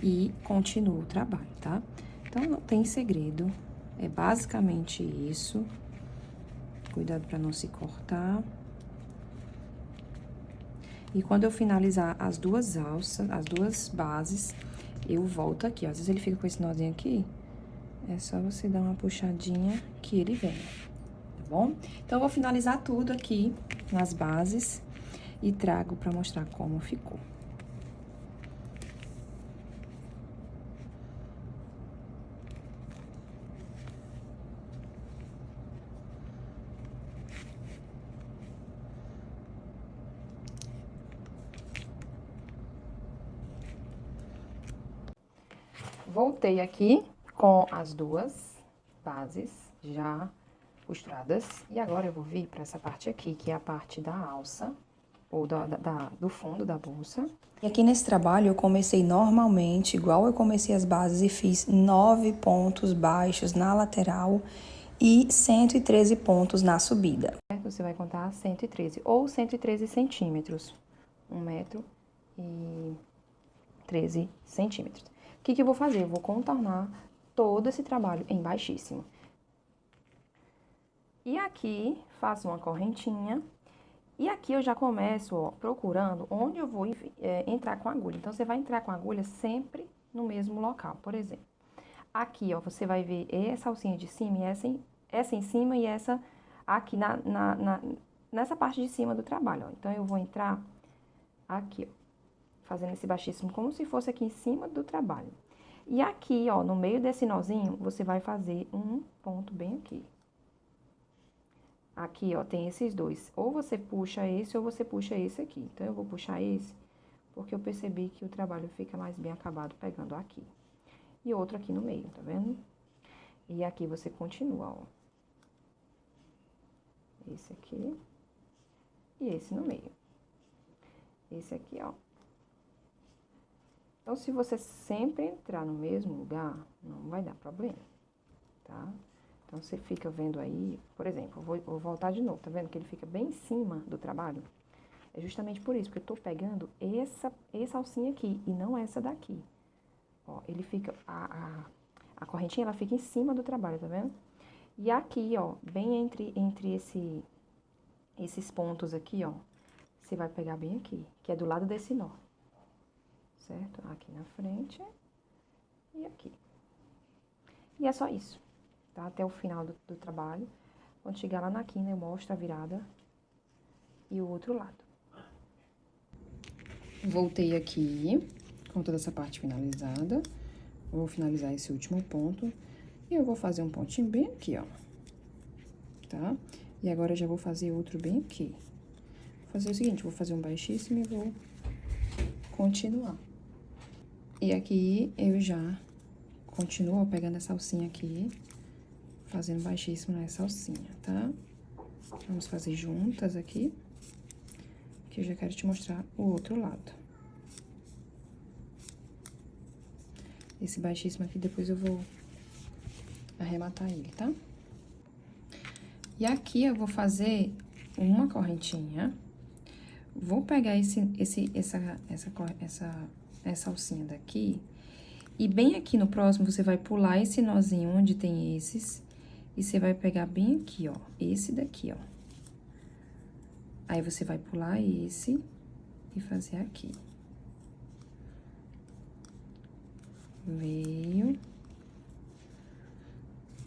E continua o trabalho, tá? Então, não tem segredo. É basicamente isso. Cuidado pra não se cortar. E quando eu finalizar as 2 alças, as 2 bases, eu volto aqui, ó. Às vezes ele fica com esse nozinho aqui. É só você dar uma puxadinha que ele vem, tá bom? Então, eu vou finalizar tudo aqui nas bases e trago pra mostrar como ficou. Voltei aqui com as 2 bases já costuradas. E agora eu vou vir para essa parte aqui, que é a parte da alça, ou do fundo da bolsa. E aqui nesse trabalho eu comecei normalmente, igual eu comecei as bases e fiz 9 pontos baixos na lateral e 113 pontos na subida. Você vai contar 113 ou 113 centímetros, 1,13 m. O que eu vou fazer? Eu vou contornar todo esse trabalho em baixíssimo. E aqui, faço uma correntinha. E aqui eu já começo, ó, procurando onde eu vou entrar com a agulha. Então, você vai entrar com a agulha sempre no mesmo local. Por exemplo, aqui, ó, você vai ver essa alcinha de cima e essa em cima e essa aqui nessa parte de cima do trabalho, ó. Então, eu vou entrar aqui, ó, fazendo esse baixíssimo como se fosse aqui em cima do trabalho. E aqui, ó, no meio desse nozinho, você vai fazer um ponto bem aqui. Aqui, ó, tem esses 2. Ou você puxa esse ou você puxa esse aqui. Então, eu vou puxar esse, porque eu percebi que o trabalho fica mais bem acabado pegando aqui. E outro aqui no meio, tá vendo? E aqui você continua, ó. Esse aqui e esse no meio. Esse aqui, ó. Então, se você sempre entrar no mesmo lugar, não vai dar problema, tá? Então, você fica vendo aí, por exemplo, eu vou voltar de novo, tá vendo que ele fica bem em cima do trabalho? É justamente por isso, porque eu tô pegando essa alcinha aqui e não essa daqui. Ó, ele fica, a correntinha, ela fica em cima do trabalho, tá vendo? E aqui, ó, bem entre esses pontos aqui, ó, você vai pegar bem aqui, que é do lado desse nó. Certo? Aqui na frente e aqui. E é só isso, tá? Até o final do trabalho. Quando chegar lá na quina, eu mostro a virada e o outro lado. Voltei aqui com toda essa parte finalizada. Vou finalizar esse último ponto. E eu vou fazer um pontinho bem aqui, ó. Tá? E agora eu já vou fazer outro bem aqui. Vou fazer o seguinte, vou fazer um baixíssimo e vou continuar. E aqui, eu já continuo pegando essa alcinha aqui, fazendo baixíssimo nessa alcinha, tá? Vamos fazer juntas aqui, que eu já quero te mostrar o outro lado. Esse baixíssimo aqui, depois eu vou arrematar ele, tá? E aqui, eu vou fazer uma correntinha, vou pegar essa alcinha daqui, e bem aqui no próximo, você vai pular esse nozinho onde tem esses, e você vai pegar bem aqui, ó, esse daqui, ó. Aí, você vai pular esse e fazer aqui. Veio.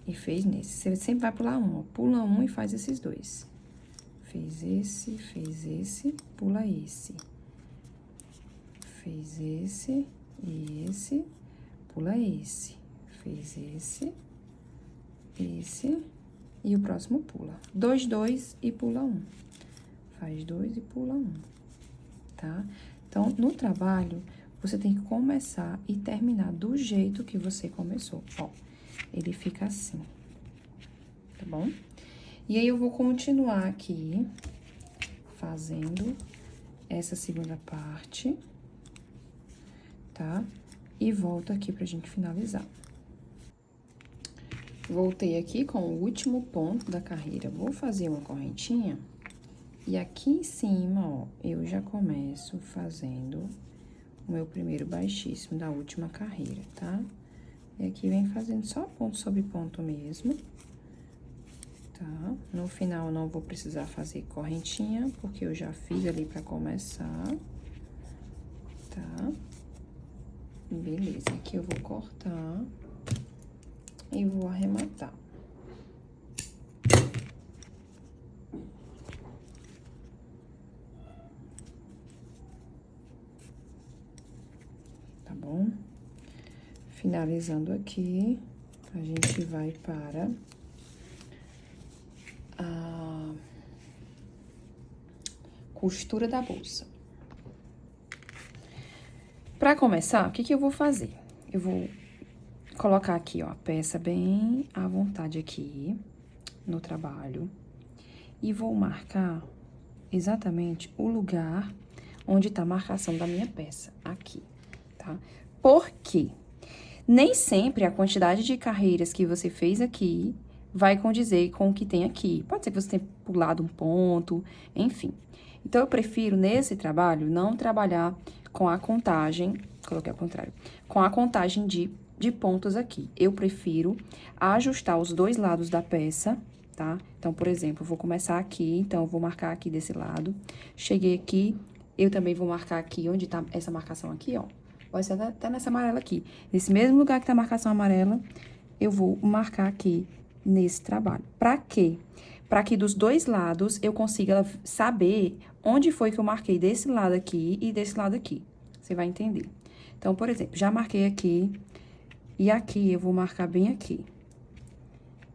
E fez nesse. Você sempre vai pular um, ó, pula um e faz esses 2. Fez esse, pula esse. Fez esse e esse, pula esse. Fez esse e o próximo pula. 2, 2 e pula 1. Faz 2 e pula 1, tá? Então, no trabalho, você tem que começar e terminar do jeito que você começou. Ó, ele fica assim, tá bom? E aí, eu vou continuar aqui fazendo essa segunda parte, tá? E volto aqui pra gente finalizar. Voltei aqui com o último ponto da carreira. Vou fazer uma correntinha. E aqui em cima, ó, eu já começo fazendo o meu primeiro baixíssimo da última carreira, tá? E aqui vem fazendo só ponto sobre ponto mesmo. Tá? No final, eu não vou precisar fazer correntinha, porque eu já fiz ali pra começar. Tá? Beleza, aqui eu vou cortar e vou arrematar. Tá bom? Finalizando aqui, a gente vai para a costura da bolsa. Para começar, o que que eu vou fazer? Eu vou colocar aqui, ó, a peça bem à vontade aqui no trabalho e vou marcar exatamente o lugar onde tá a marcação da minha peça, aqui, tá? Por quê? Nem sempre a quantidade de carreiras que você fez aqui vai condizer com o que tem aqui. Pode ser que você tenha pulado um ponto, enfim. Então, eu prefiro, nesse trabalho, não trabalhar com a contagem, coloquei ao contrário, com a contagem de pontos aqui. Eu prefiro ajustar os dois lados da peça, tá? Então, por exemplo, eu vou começar aqui, então, eu vou marcar aqui desse lado. Cheguei aqui, eu também vou marcar aqui, onde tá essa marcação aqui, ó. Pode ser até nessa amarela aqui. Nesse mesmo lugar que tá a marcação amarela, eu vou marcar aqui nesse trabalho. Pra quê? Pra que dos dois lados eu consiga saber onde foi que eu marquei desse lado aqui e desse lado aqui. Você vai entender. Então, por exemplo, já marquei aqui e aqui eu vou marcar bem aqui.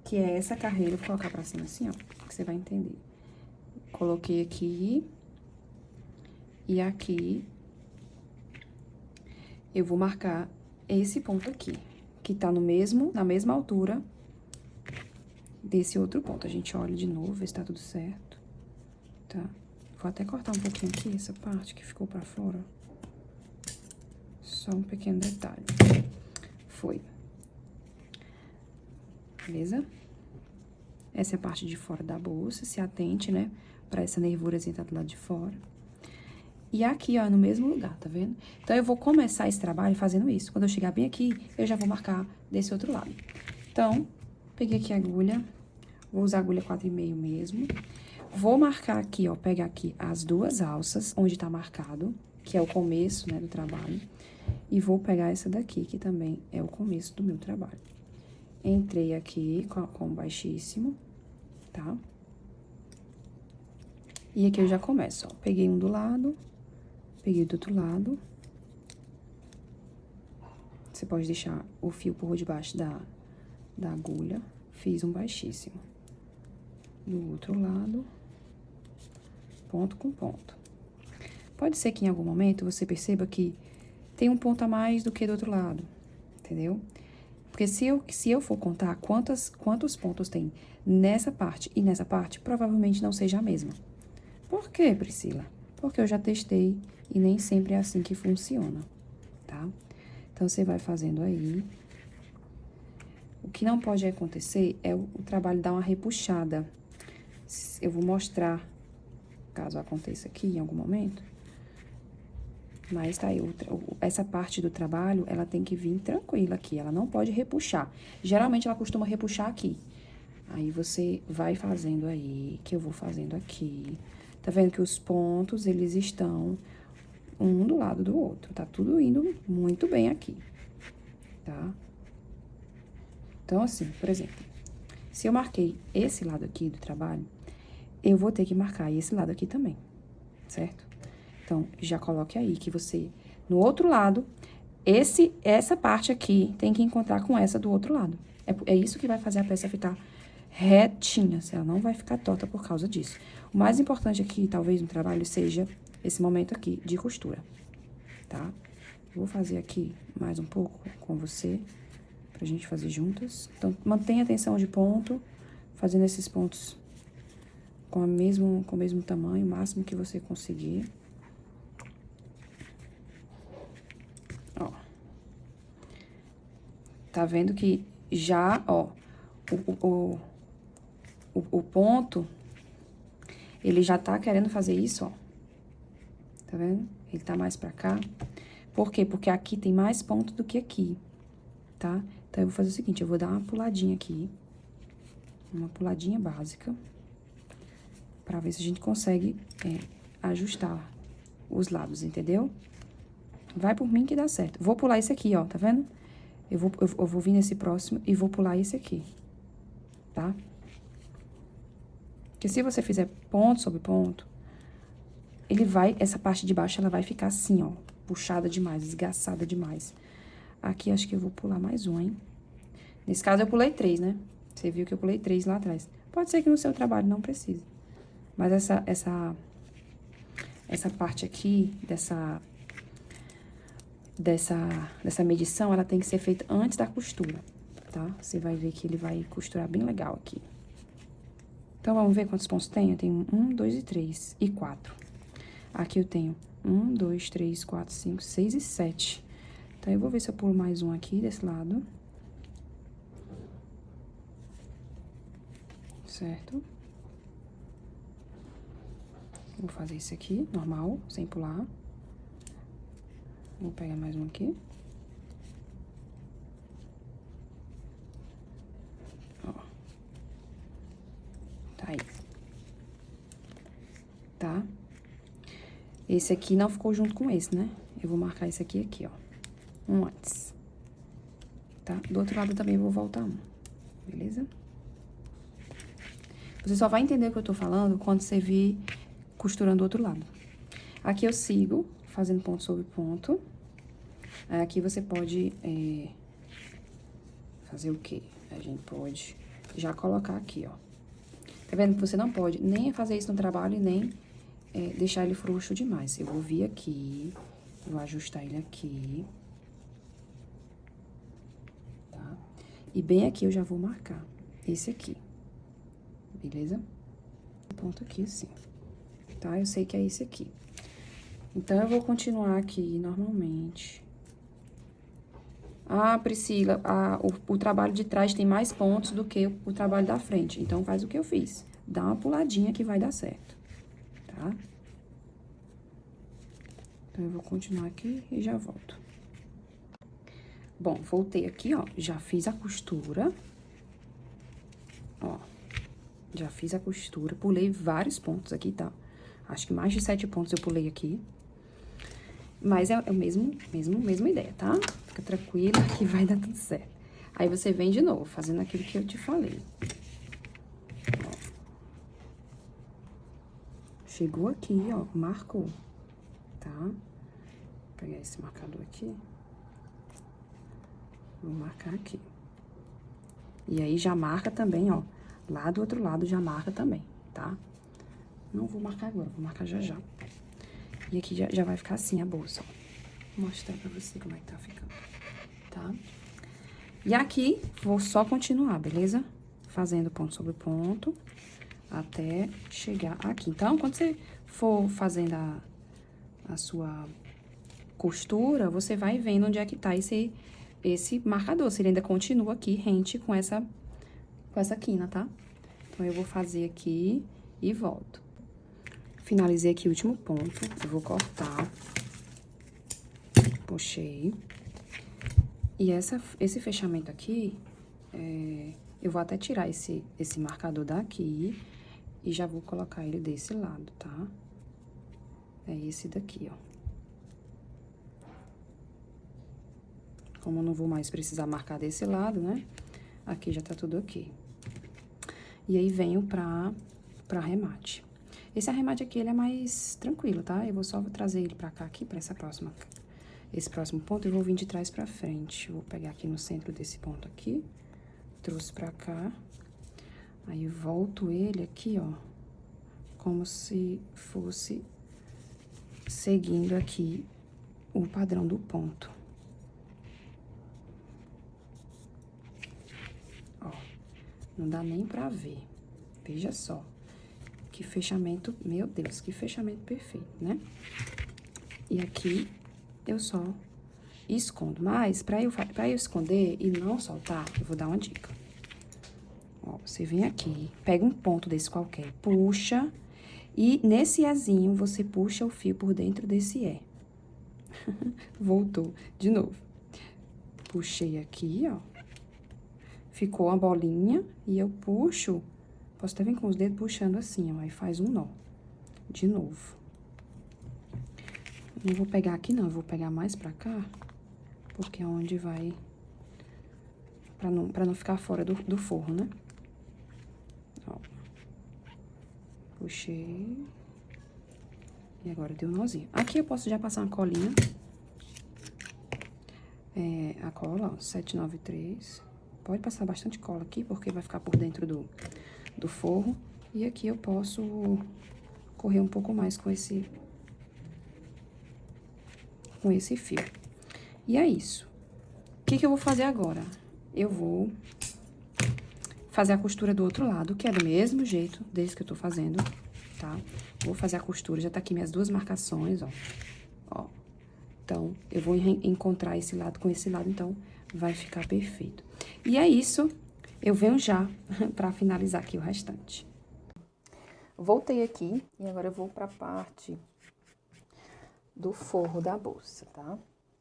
Que é essa carreira, vou colocar pra cima assim, ó, que você vai entender. Coloquei aqui e aqui eu vou marcar esse ponto aqui, que tá na mesma altura desse outro ponto. A gente olha de novo, vê se tá tudo certo, tá? Vou até cortar um pouquinho aqui, essa parte que ficou pra fora. Só um pequeno detalhe. Foi. Beleza? Essa é a parte de fora da bolsa, se atente, né? Pra essa nervurazinha tá do lado de fora. E aqui, ó, no mesmo lugar, tá vendo? Então, eu vou começar esse trabalho fazendo isso. Quando eu chegar bem aqui, eu já vou marcar desse outro lado. Então, peguei aqui a agulha, vou usar a agulha 4,5 mesmo. Vou marcar aqui, ó, pegar aqui as duas alças, onde tá marcado, que é o começo, né, do trabalho. E vou pegar essa daqui, que também é o começo do meu trabalho. Entrei aqui com o baixíssimo, tá? E aqui eu já começo, ó. Peguei um do lado, peguei do outro lado. Você pode deixar o fio por debaixo da agulha. Fiz um baixíssimo. Do outro lado, ponto com ponto. Pode ser que em algum momento você perceba que tem um ponto a mais do que do outro lado, entendeu? Porque se eu for contar quantos pontos tem nessa parte e nessa parte, provavelmente não seja a mesma. Por quê, Priscila? Porque eu já testei e nem sempre é assim que funciona, tá? Então, você vai fazendo aí. O que não pode acontecer é o trabalho dar uma repuxada. Eu vou mostrar, caso aconteça aqui em algum momento. Mas tá aí, essa parte do trabalho, ela tem que vir tranquila aqui, ela não pode repuxar. Geralmente, ela costuma repuxar aqui. Aí, você vai fazendo aí, que eu vou fazendo aqui. Tá vendo que os pontos, eles estão um do lado do outro. Tá tudo indo muito bem aqui, tá? Então, assim, por exemplo, se eu marquei esse lado aqui do trabalho, eu vou ter que marcar esse lado aqui também, certo? Então, já coloque aí que você, no outro lado, essa parte aqui tem que encontrar com essa do outro lado. É isso que vai fazer a peça ficar retinha, ela não vai ficar torta por causa disso. O mais importante aqui, talvez, no trabalho, seja esse momento aqui de costura, tá? Vou fazer aqui mais um pouco com você, pra gente fazer juntas. Então, mantenha a tensão de ponto, fazendo esses pontos com o mesmo tamanho, o máximo que você conseguir. Ó. Tá vendo que já, ó, o ponto, ele já tá querendo fazer isso, ó. Tá vendo? Ele tá mais pra cá. Por quê? Porque aqui tem mais ponto do que aqui, tá? Então, eu vou fazer o seguinte, eu vou dar uma puladinha aqui. Uma puladinha básica. Pra ver se a gente consegue ajustar os lados, entendeu? Vai por mim que dá certo. Vou pular esse aqui, ó, tá vendo? Eu vou vir nesse próximo e vou pular esse aqui, tá? Porque se você fizer ponto sobre ponto, essa parte de baixo, ela vai ficar assim, ó, puxada demais, esgaçada demais. Aqui, acho que eu vou pular mais um, hein? Nesse caso, eu pulei 3, né? Você viu que eu pulei 3 lá atrás. Pode ser que no seu trabalho não precise. Mas essa parte aqui, dessa medição, ela tem que ser feita antes da costura, tá? Você vai ver que ele vai costurar bem legal aqui. Então, vamos ver quantos pontos tem? Eu tenho 1, 2 e 3 e 4. Aqui eu tenho 1, 2, 3, 4, 5, 6 e 7. Então, eu vou ver se eu pulo mais um aqui desse lado. Certo? Vou fazer isso aqui, normal, sem pular. Vou pegar mais um aqui. Ó. Tá aí. Tá? Esse aqui não ficou junto com esse, né? Eu vou marcar esse aqui, ó. Um antes. Tá? Do outro lado também eu vou voltar um. Beleza? Você só vai entender o que eu tô falando quando você vir costurando do outro lado. Aqui eu sigo fazendo ponto sobre ponto. Aqui você pode fazer o quê? A gente pode já colocar aqui, ó. Tá vendo que você não pode nem fazer isso no trabalho e nem deixar ele frouxo demais. Eu vou vir aqui, vou ajustar ele aqui. Tá? E bem aqui eu já vou marcar esse aqui. Beleza? Ponto aqui assim. Tá? Eu sei que é esse aqui. Então, eu vou continuar aqui normalmente. Ah, Priscila, o trabalho de trás tem mais pontos do que o trabalho da frente. Então, faz o que eu fiz. Dá uma puladinha que vai dar certo. Tá? Então, eu vou continuar aqui e já volto. Bom, voltei aqui, ó. Já fiz a costura. Ó. Já fiz a costura. Pulei vários pontos aqui, tá? Acho que mais de 7 pontos eu pulei aqui. Mas é a mesma ideia, tá? Fica tranquila que vai dar tudo certo. Aí, você vem de novo, fazendo aquilo que eu te falei. Ó. Chegou aqui, ó, marcou, tá? Vou pegar esse marcador aqui. Vou marcar aqui. E aí, já marca também, ó. Lá do outro lado já marca também, tá? Não vou marcar agora, vou marcar já já. E aqui já vai ficar assim a bolsa, ó. Vou mostrar pra você como é que tá ficando, tá? E aqui, vou só continuar, beleza? Fazendo ponto sobre ponto, até chegar aqui. Então, quando você for fazendo a sua costura, você vai vendo onde é que tá esse marcador. Se ele ainda continua aqui, rente com essa quina, tá? Então, eu vou fazer aqui e volto. Finalizei aqui o último ponto, eu vou cortar. Puxei. E esse fechamento aqui, eu vou até tirar esse marcador daqui e já vou colocar ele desse lado, tá? É esse daqui, ó. Como eu não vou mais precisar marcar desse lado, né? Aqui já tá tudo ok. E aí, venho pra arremate. Esse arremate aqui, ele é mais tranquilo, tá? Eu vou só trazer ele pra cá, aqui, pra esse próximo ponto, eu vou vir de trás pra frente. Vou pegar aqui no centro desse ponto aqui, trouxe pra cá. Aí, volto ele aqui, ó, como se fosse seguindo aqui o padrão do ponto. Ó, não dá nem pra ver. Veja só. Que fechamento, meu Deus, que fechamento perfeito, né? E aqui, eu só escondo. Mas, pra eu esconder e não soltar, eu vou dar uma dica. Você vem aqui, pega um ponto desse qualquer, puxa, e nesse Ezinho você puxa o fio por dentro desse E. Voltou, de novo. Puxei aqui, ó. Ficou uma bolinha e eu puxo, posso até vir com os dedos puxando assim, ó, aí faz um nó. De novo. Não vou pegar aqui não, eu vou pegar mais pra cá, porque é onde vai, pra não ficar fora do forro, né? Ó. Puxei. E agora deu um nozinho. Aqui eu posso já passar uma colinha. A cola, ó, 793. Pode passar bastante cola aqui, porque vai ficar por dentro do forro. E aqui eu posso correr um pouco mais com esse fio. E é isso. O que eu vou fazer agora? Eu vou fazer a costura do outro lado, que é do mesmo jeito desse que eu tô fazendo, tá? Vou fazer a costura, já tá aqui minhas duas marcações, ó. Ó. Então, eu vou encontrar esse lado com esse lado, então, vai ficar perfeito. E é isso, eu venho já pra finalizar aqui o restante. Voltei aqui e agora eu vou pra parte do forro da bolsa, tá?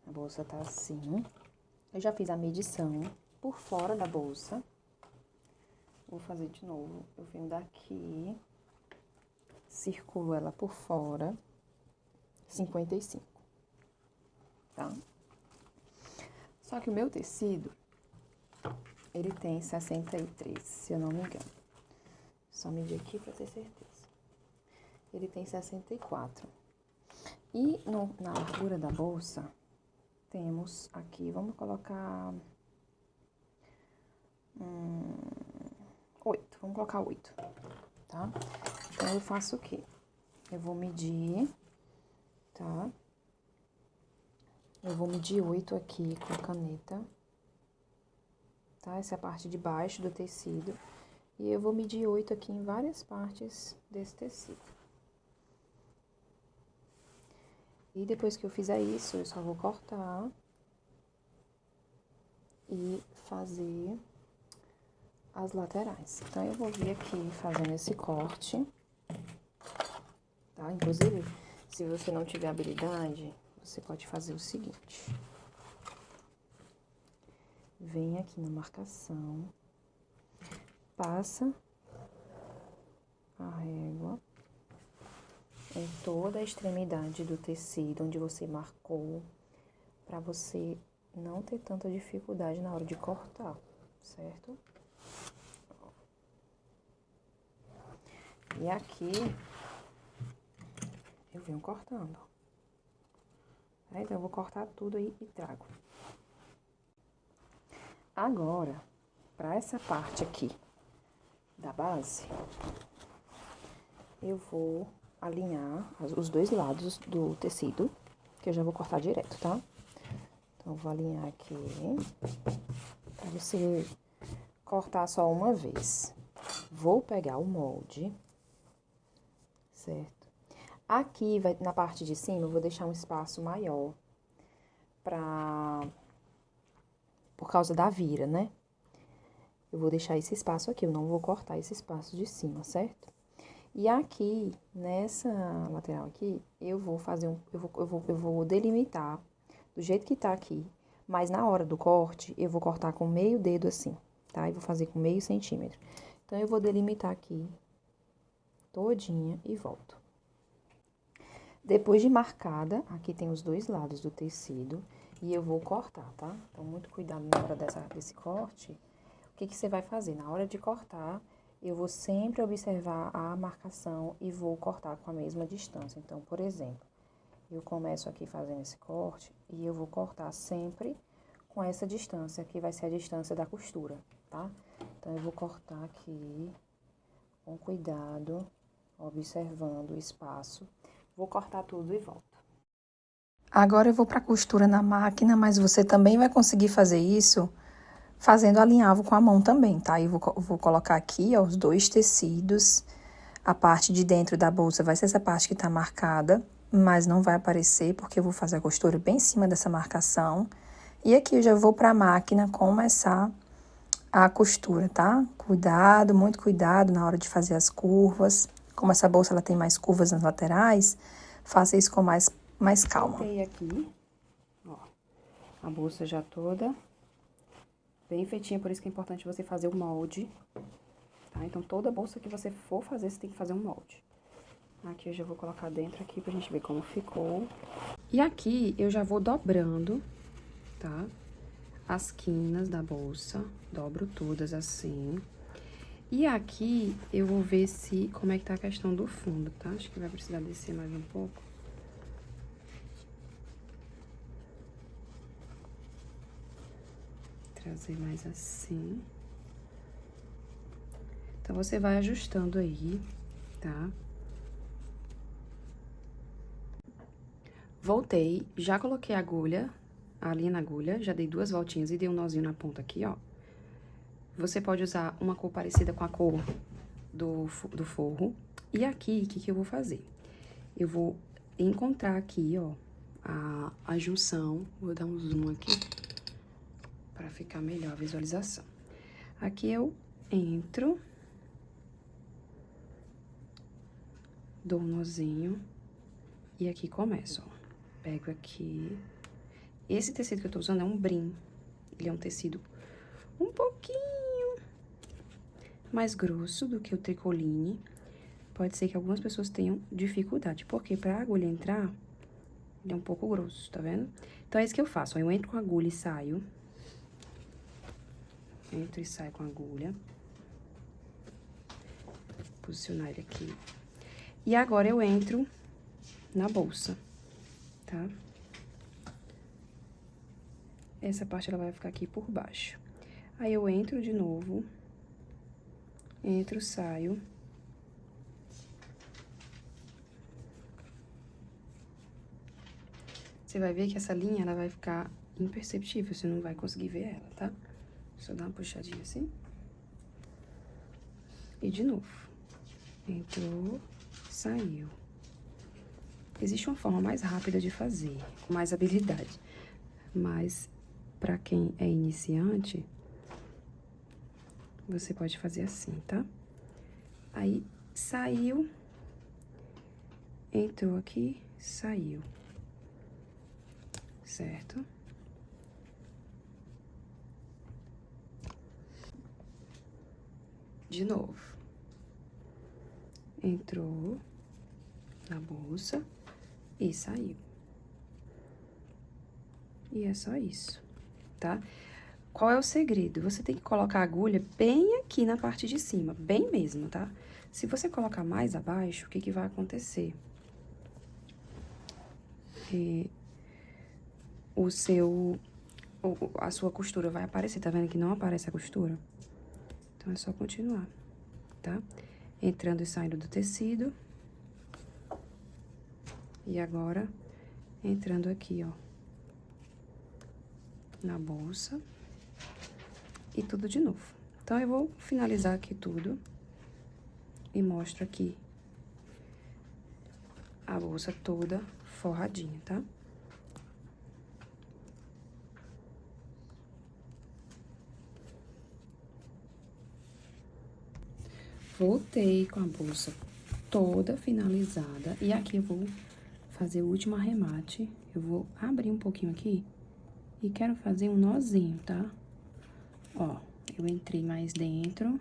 A bolsa tá assim. Eu já fiz a medição por fora da bolsa. Vou fazer de novo. Eu venho daqui, circulo ela por fora, 55, tá? Só que o meu tecido, ele tem 63, se eu não me engano. Só medir aqui pra ter certeza. Ele tem 64. E na largura da bolsa, temos aqui, vamos colocar 8, vamos colocar 8, tá? Então, eu faço o quê? Eu vou medir, tá? Eu vou medir 8 aqui com a caneta, tá? Essa é a parte de baixo do tecido. E eu vou medir 8 aqui em várias partes desse tecido. E depois que eu fizer isso, eu só vou cortar e fazer as laterais. Então, eu vou vir aqui fazendo esse corte, tá? Inclusive, se você não tiver habilidade, você pode fazer o seguinte. Vem aqui na marcação, passa a régua em toda a extremidade do tecido onde você marcou, para você não ter tanta dificuldade na hora de cortar, certo? E aqui, eu venho cortando. Então, eu vou cortar tudo aí e trago. Agora, para essa parte aqui da base, eu vou alinhar os dois lados do tecido, que eu já vou cortar direto, tá? Então, eu vou alinhar aqui, pra você cortar só uma vez. Vou pegar o molde, certo? Aqui, na parte de cima, eu vou deixar um espaço maior por causa da vira, né? Eu vou deixar esse espaço aqui, eu não vou cortar esse espaço de cima, certo? E aqui, nessa lateral aqui, eu vou fazer eu vou delimitar do jeito que tá aqui, mas na hora do corte, eu vou cortar com meio dedo assim, tá? E vou fazer com meio centímetro. Então, eu vou delimitar aqui todinha e volto. Depois de marcada, aqui tem os dois lados do tecido e eu vou cortar, tá? Então, muito cuidado na hora desse corte. O que você vai fazer? Na hora de cortar, eu vou sempre observar a marcação e vou cortar com a mesma distância. Então, por exemplo, eu começo aqui fazendo esse corte e eu vou cortar sempre com essa distância, que vai ser a distância da costura, tá? Então, eu vou cortar aqui com cuidado, observando o espaço. Vou cortar tudo e volto. Agora eu vou para costura na máquina, mas você também vai conseguir fazer isso fazendo alinhavo com a mão também, tá? Eu vou colocar aqui, ó, os dois tecidos. A parte de dentro da bolsa vai ser essa parte que tá marcada, mas não vai aparecer porque eu vou fazer a costura bem em cima dessa marcação. E aqui eu já vou para a máquina começar a costura, tá? Cuidado, muito cuidado na hora de fazer as curvas. Como essa bolsa ela tem mais curvas nas laterais, faça isso com mais calma. Cortei aqui, ó, a bolsa já toda bem feitinha, por isso que é importante você fazer o molde, tá? Então, toda bolsa que você for fazer, você tem que fazer um molde. Aqui eu já vou colocar dentro aqui pra gente ver como ficou. E aqui eu já vou dobrando, tá? As quinas da bolsa, dobro todas assim. E aqui eu vou ver como é que tá a questão do fundo, tá? Acho que vai precisar descer mais um pouco. Trazer mais assim. Então, você vai ajustando aí, tá? Voltei, já coloquei a agulha, a linha na agulha, já dei 2 voltinhas e dei um nozinho na ponta aqui, ó. Você pode usar uma cor parecida com a cor do forro. E aqui, o que eu vou fazer? Eu vou encontrar aqui, ó, a junção. Vou dar um zoom aqui, pra ficar melhor a visualização. Aqui eu entro, dou um nozinho e aqui começo, ó. Pego aqui. Esse tecido que eu tô usando é um brim. Ele é um tecido um pouquinho mais grosso do que o tricoline. Pode ser que algumas pessoas tenham dificuldade, porque pra agulha entrar, ele é um pouco grosso, tá vendo? Então, é isso que eu faço, ó. Eu entro com a agulha e saio. Entro e saio com a agulha. Posicionar ele aqui. E agora, eu entro na bolsa, tá? Essa parte, ela vai ficar aqui por baixo. Aí, eu entro de novo. Entro, saio. Você vai ver que essa linha, ela vai ficar imperceptível, você não vai conseguir ver ela, tá? Só dar uma puxadinha assim. E de novo. Entrou, saiu. Existe uma forma mais rápida de fazer, com mais habilidade. Mas, pra quem é iniciante, você pode fazer assim, tá? Aí, saiu. Entrou aqui, saiu. Certo? De novo. Entrou na bolsa e saiu. E é só isso, tá? Qual é o segredo? Você tem que colocar a agulha bem aqui na parte de cima, bem mesmo, tá? Se você colocar mais abaixo, o que que vai acontecer? A sua costura vai aparecer, tá vendo que não aparece a costura? Então, é só continuar, tá? Entrando e saindo do tecido. E agora, entrando aqui, ó, na bolsa. E tudo de novo. Então, eu vou finalizar aqui tudo. E mostro aqui a bolsa toda forradinha, tá? Voltei com a bolsa toda finalizada. E aqui eu vou fazer o último arremate. Eu vou abrir um pouquinho aqui e quero fazer um nozinho, tá? Ó, eu entrei mais dentro.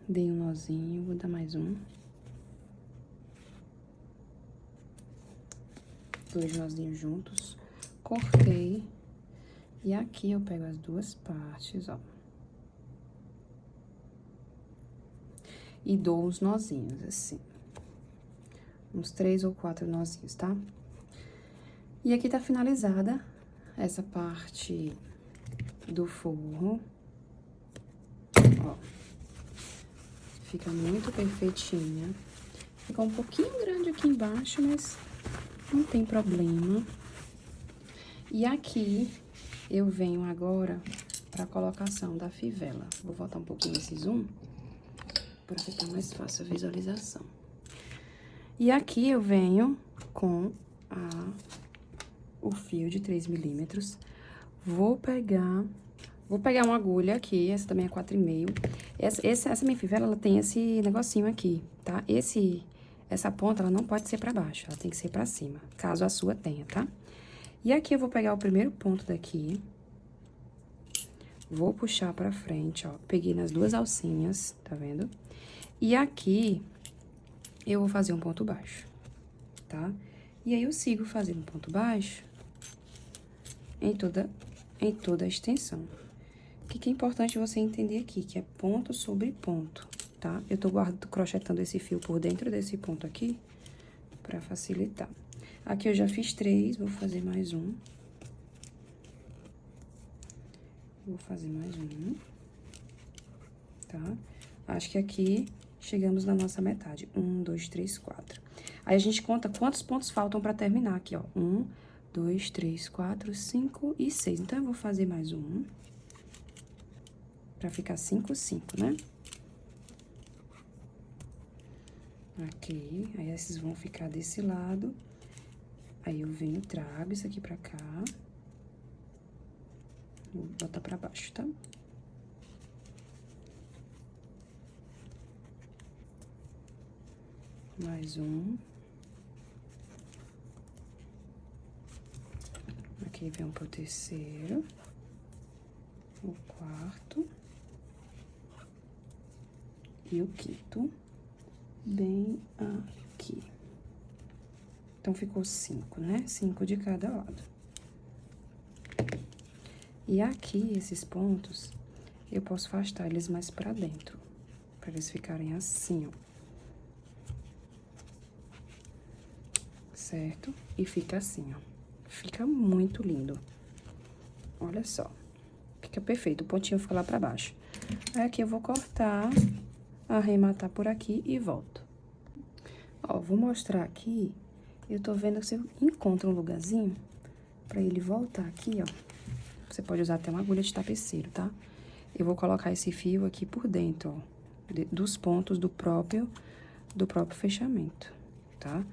Dei um nozinho, vou dar mais um. 2 nozinhos juntos. Cortei. E aqui eu pego as 2 partes, ó. E dou uns nozinhos, assim. Uns 3 ou 4 nozinhos, tá? E aqui tá finalizada essa parte do forro. Ó. Fica muito perfeitinha. Fica um pouquinho grande aqui embaixo, mas não tem problema. E aqui eu venho agora pra colocação da fivela. Vou voltar um pouquinho esse zoom para ficar mais fácil a visualização. E aqui eu venho com o fio de 3 milímetros. Vou pegar Vou pegar uma agulha aqui, essa também é 4,5. Essa minha fivela, ela tem esse negocinho aqui, tá? Essa ponta, ela não pode ser pra baixo, ela tem que ser pra cima, caso a sua tenha, tá? E aqui eu vou pegar o primeiro ponto daqui, vou puxar pra frente, ó, peguei nas duas alcinhas, tá vendo? E aqui eu vou fazer um ponto baixo, tá? E aí eu sigo fazendo ponto baixo em toda a extensão. O que é importante você entender aqui, que é ponto sobre ponto, tá? Eu tô crochetando esse fio por dentro desse ponto aqui, pra facilitar. Aqui eu já fiz 3, vou fazer mais um. Vou fazer mais um, tá? Acho que aqui chegamos na nossa metade. 1, 2, 3, 4. Aí a gente conta quantos pontos faltam pra terminar aqui, ó. 1, 2, 3, 4, 5 e 6. Então, eu vou fazer mais um. Pra ficar 5, 5, né? Aqui. Aí, esses vão ficar desse lado. Aí, eu venho, trago isso aqui pra cá. Vou botar pra baixo, tá? Mais um. Aqui vem pro terceiro. O quarto. E o quinto. Bem aqui. Então, ficou 5, né? 5 de cada lado. E aqui, esses pontos, eu posso afastar eles mais pra dentro. Pra eles ficarem assim, ó. Certo? E fica assim, ó. Fica muito lindo. Olha só. Fica perfeito. O pontinho fica lá pra baixo. Aí, aqui eu vou cortar, arrematar por aqui e volto. Ó, vou mostrar aqui. Eu tô vendo que você encontra um lugarzinho pra ele voltar aqui, ó. Você pode usar até uma agulha de tapeceiro, tá? Eu vou colocar esse fio aqui por dentro, ó. Dos pontos do próprio fechamento, tá?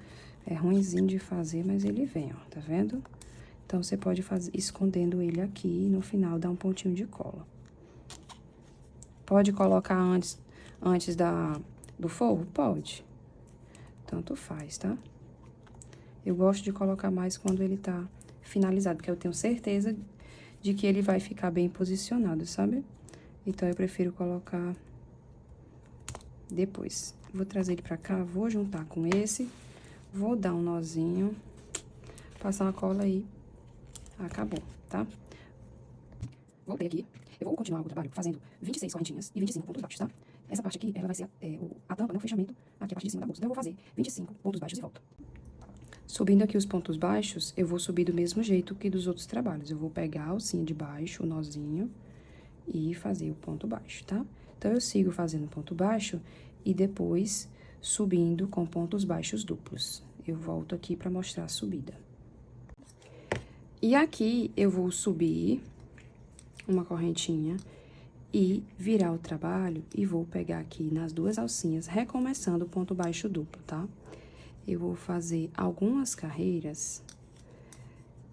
É ruinzinho de fazer, mas ele vem, ó, tá vendo? Então, você pode fazer escondendo ele aqui e no final dar um pontinho de cola. Pode colocar antes do forro? Pode. Tanto faz, tá? Eu gosto de colocar mais quando ele tá finalizado, porque eu tenho certeza de que ele vai ficar bem posicionado, sabe? Então, eu prefiro colocar depois. Vou trazer ele pra cá, vou juntar com esse, vou dar um nozinho, passar uma cola aí, acabou, tá? Voltei aqui, eu vou continuar o trabalho fazendo 26 correntinhas e 25 pontos baixos, tá? Essa parte aqui, ela vai ser a tampa, né, o fechamento, aqui a parte de cima da bolsa. Então, eu vou fazer 25 pontos baixos e volto. Subindo aqui os pontos baixos, eu vou subir do mesmo jeito que dos outros trabalhos. Eu vou pegar a alcinha de baixo, o nozinho, e fazer o ponto baixo, tá? Então, eu sigo fazendo ponto baixo e depois subindo com pontos baixos duplos. Eu volto aqui pra mostrar a subida. E aqui, eu vou subir uma correntinha e virar o trabalho e vou pegar aqui nas duas alcinhas, recomeçando o ponto baixo duplo, tá? Eu vou fazer algumas carreiras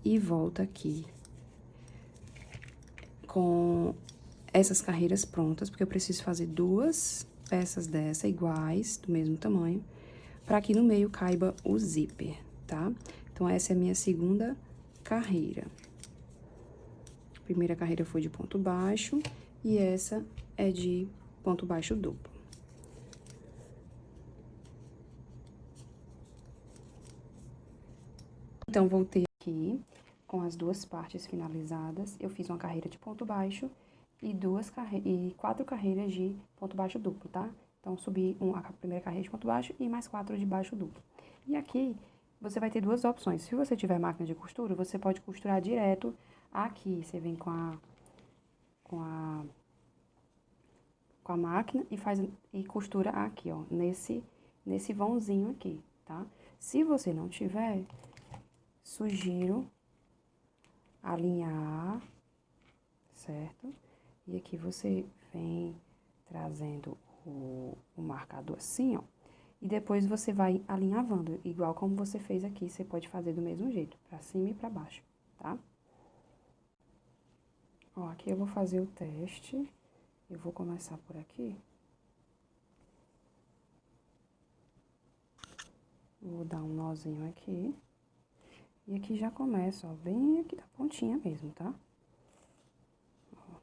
e volto aqui com essas carreiras prontas, porque eu preciso fazer 2 peças dessa iguais, do mesmo tamanho, para que no meio caiba o zíper, tá? Então, essa é a minha segunda carreira. A primeira carreira foi de ponto baixo e essa é de ponto baixo duplo. Então, voltei aqui com as duas partes finalizadas. Eu fiz uma carreira de ponto baixo e 4 carreiras de ponto baixo duplo, tá? Então, subi a primeira carreira de ponto baixo e mais 4 de baixo duplo. E aqui, você vai ter duas opções. Se você tiver máquina de costura, você pode costurar direto aqui. Você vem com a máquina e costura aqui, ó, nesse vãozinho aqui, tá? Se você não tiver, sugiro alinhar, certo? E aqui você vem trazendo o marcador assim, ó. E depois você vai alinhavando, igual como você fez aqui, você pode fazer do mesmo jeito, pra cima e pra baixo, tá? Ó, aqui eu vou fazer o teste. Eu vou começar por aqui. Vou dar um nozinho aqui. E aqui já começa, ó, bem aqui da pontinha mesmo, tá? Ó.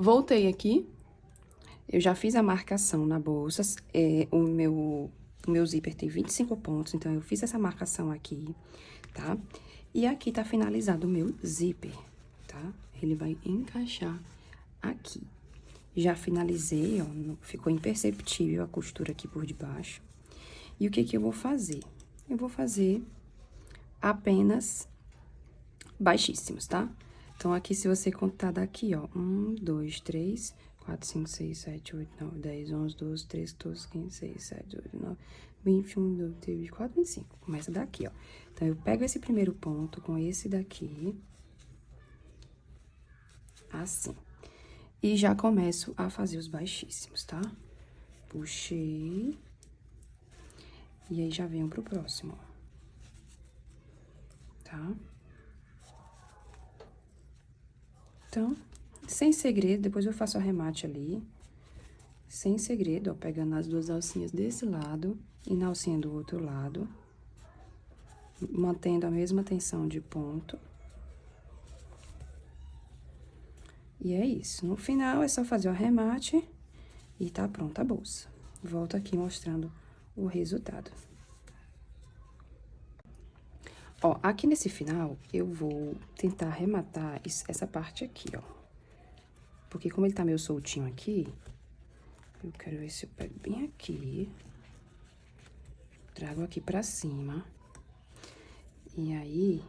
Voltei aqui, eu já fiz a marcação na bolsa, o meu zíper tem 25 pontos, então eu fiz essa marcação aqui, tá? E aqui tá finalizado o meu zíper, tá? Ele vai encaixar aqui. Já finalizei, ó, ficou imperceptível a costura aqui por debaixo. E o que que eu vou fazer? Eu vou fazer apenas baixíssimos, tá? Então, aqui, se você contar daqui, ó, 1, 2, 3, 4, 5, 6, 7, 8, 9, 10, 11, 12, 13, 14, 15, 16, 17, 18, 19, 21, 22, 23, 24, 25. Começa daqui, ó. Então, eu pego esse primeiro ponto com esse daqui, assim. E já começo a fazer os baixíssimos, tá? Puxei. E aí, já venho pro próximo, ó. Tá? Então, sem segredo, depois eu faço o arremate ali. Sem segredo, ó, pegando as duas alcinhas desse lado e na alcinha do outro lado. Mantendo a mesma tensão de ponto. E é isso. No final, é só fazer o arremate e tá pronta a bolsa. Volto aqui mostrando o resultado. Ó, aqui nesse final, eu vou tentar arrematar essa parte aqui, ó. Porque como ele tá meio soltinho aqui, eu quero ver se eu pego bem aqui. Trago aqui pra cima. E aí,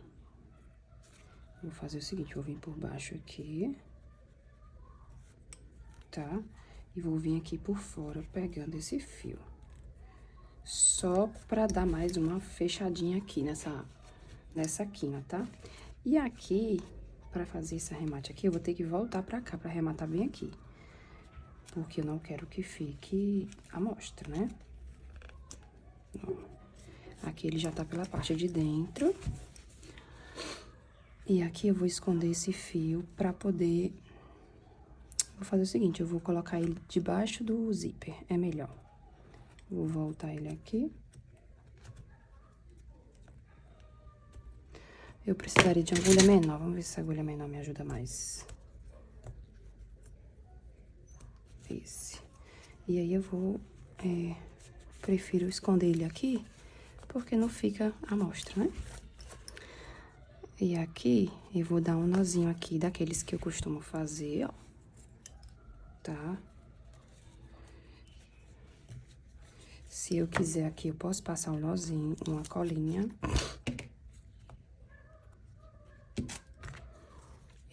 vou fazer o seguinte, vou vir por baixo aqui. Tá? E vou vir aqui por fora pegando esse fio. Só pra dar mais uma fechadinha aqui nessa quina, tá? E aqui, pra fazer esse arremate aqui, eu vou ter que voltar pra cá, pra arrematar bem aqui. Porque eu não quero que fique à mostra, né? Ó, aqui ele já tá pela parte de dentro. E aqui eu vou esconder esse fio pra poder... Vou fazer o seguinte, eu vou colocar ele debaixo do zíper, é melhor. Vou voltar ele aqui. Eu precisaria de agulha menor, vamos ver se a agulha menor me ajuda mais. Esse. E aí eu vou, prefiro esconder ele aqui, porque não fica à mostra, né? E aqui, eu vou dar um nozinho aqui, daqueles que eu costumo fazer, ó. Tá? Se eu quiser aqui, eu posso passar um nozinho, uma colinha.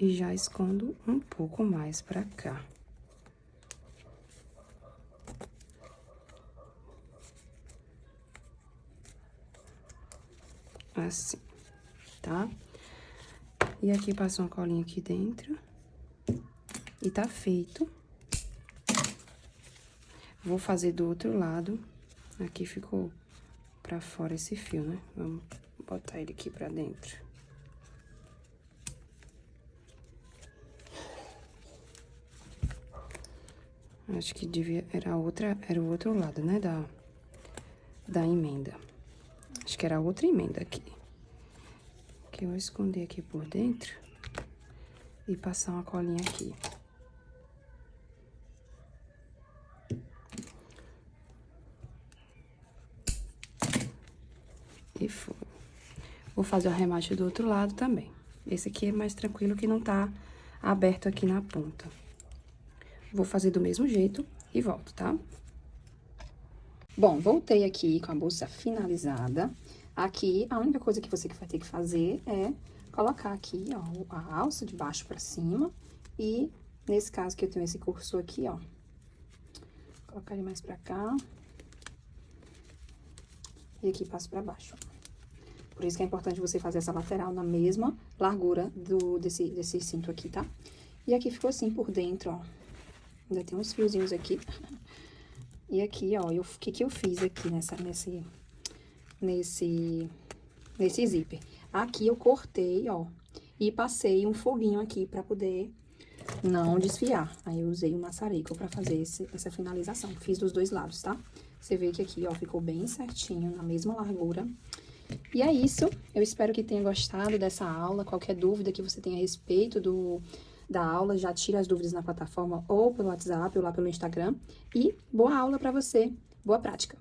E já escondo um pouco mais pra cá. Assim, tá? E aqui passo uma colinha aqui dentro. E tá feito. Vou fazer do outro lado. Aqui ficou pra fora esse fio, né? Vamos botar ele aqui pra dentro. Acho que era o outro lado, né, da emenda. Acho que era a outra emenda aqui. Que eu vou esconder aqui por dentro e passar uma colinha aqui. E foi. Vou fazer o arremate do outro lado também. Esse aqui é mais tranquilo que não tá aberto aqui na ponta. Vou fazer do mesmo jeito e volto, tá? Bom, voltei aqui com a bolsa finalizada. Aqui, a única coisa que você vai ter que fazer é colocar aqui, ó, a alça de baixo pra cima. E, nesse caso que eu tenho esse cursor aqui, ó. Colocar ele mais pra cá. E aqui passo pra baixo, ó. Por isso que é importante você fazer essa lateral na mesma largura desse cinto aqui, tá? E aqui ficou assim por dentro, ó. Ainda tem uns fiozinhos aqui. E aqui, ó, o que eu fiz aqui nesse zíper? Aqui eu cortei, ó, e passei um foguinho aqui pra poder não desfiar. Aí eu usei o maçarico pra fazer essa finalização. Fiz dos dois lados, tá? Você vê que aqui, ó, ficou bem certinho, na mesma largura. E é isso. Eu espero que tenha gostado dessa aula. Qualquer dúvida que você tenha a respeito da aula, já tira as dúvidas na plataforma ou pelo WhatsApp ou lá pelo Instagram. E boa aula pra você. Boa prática!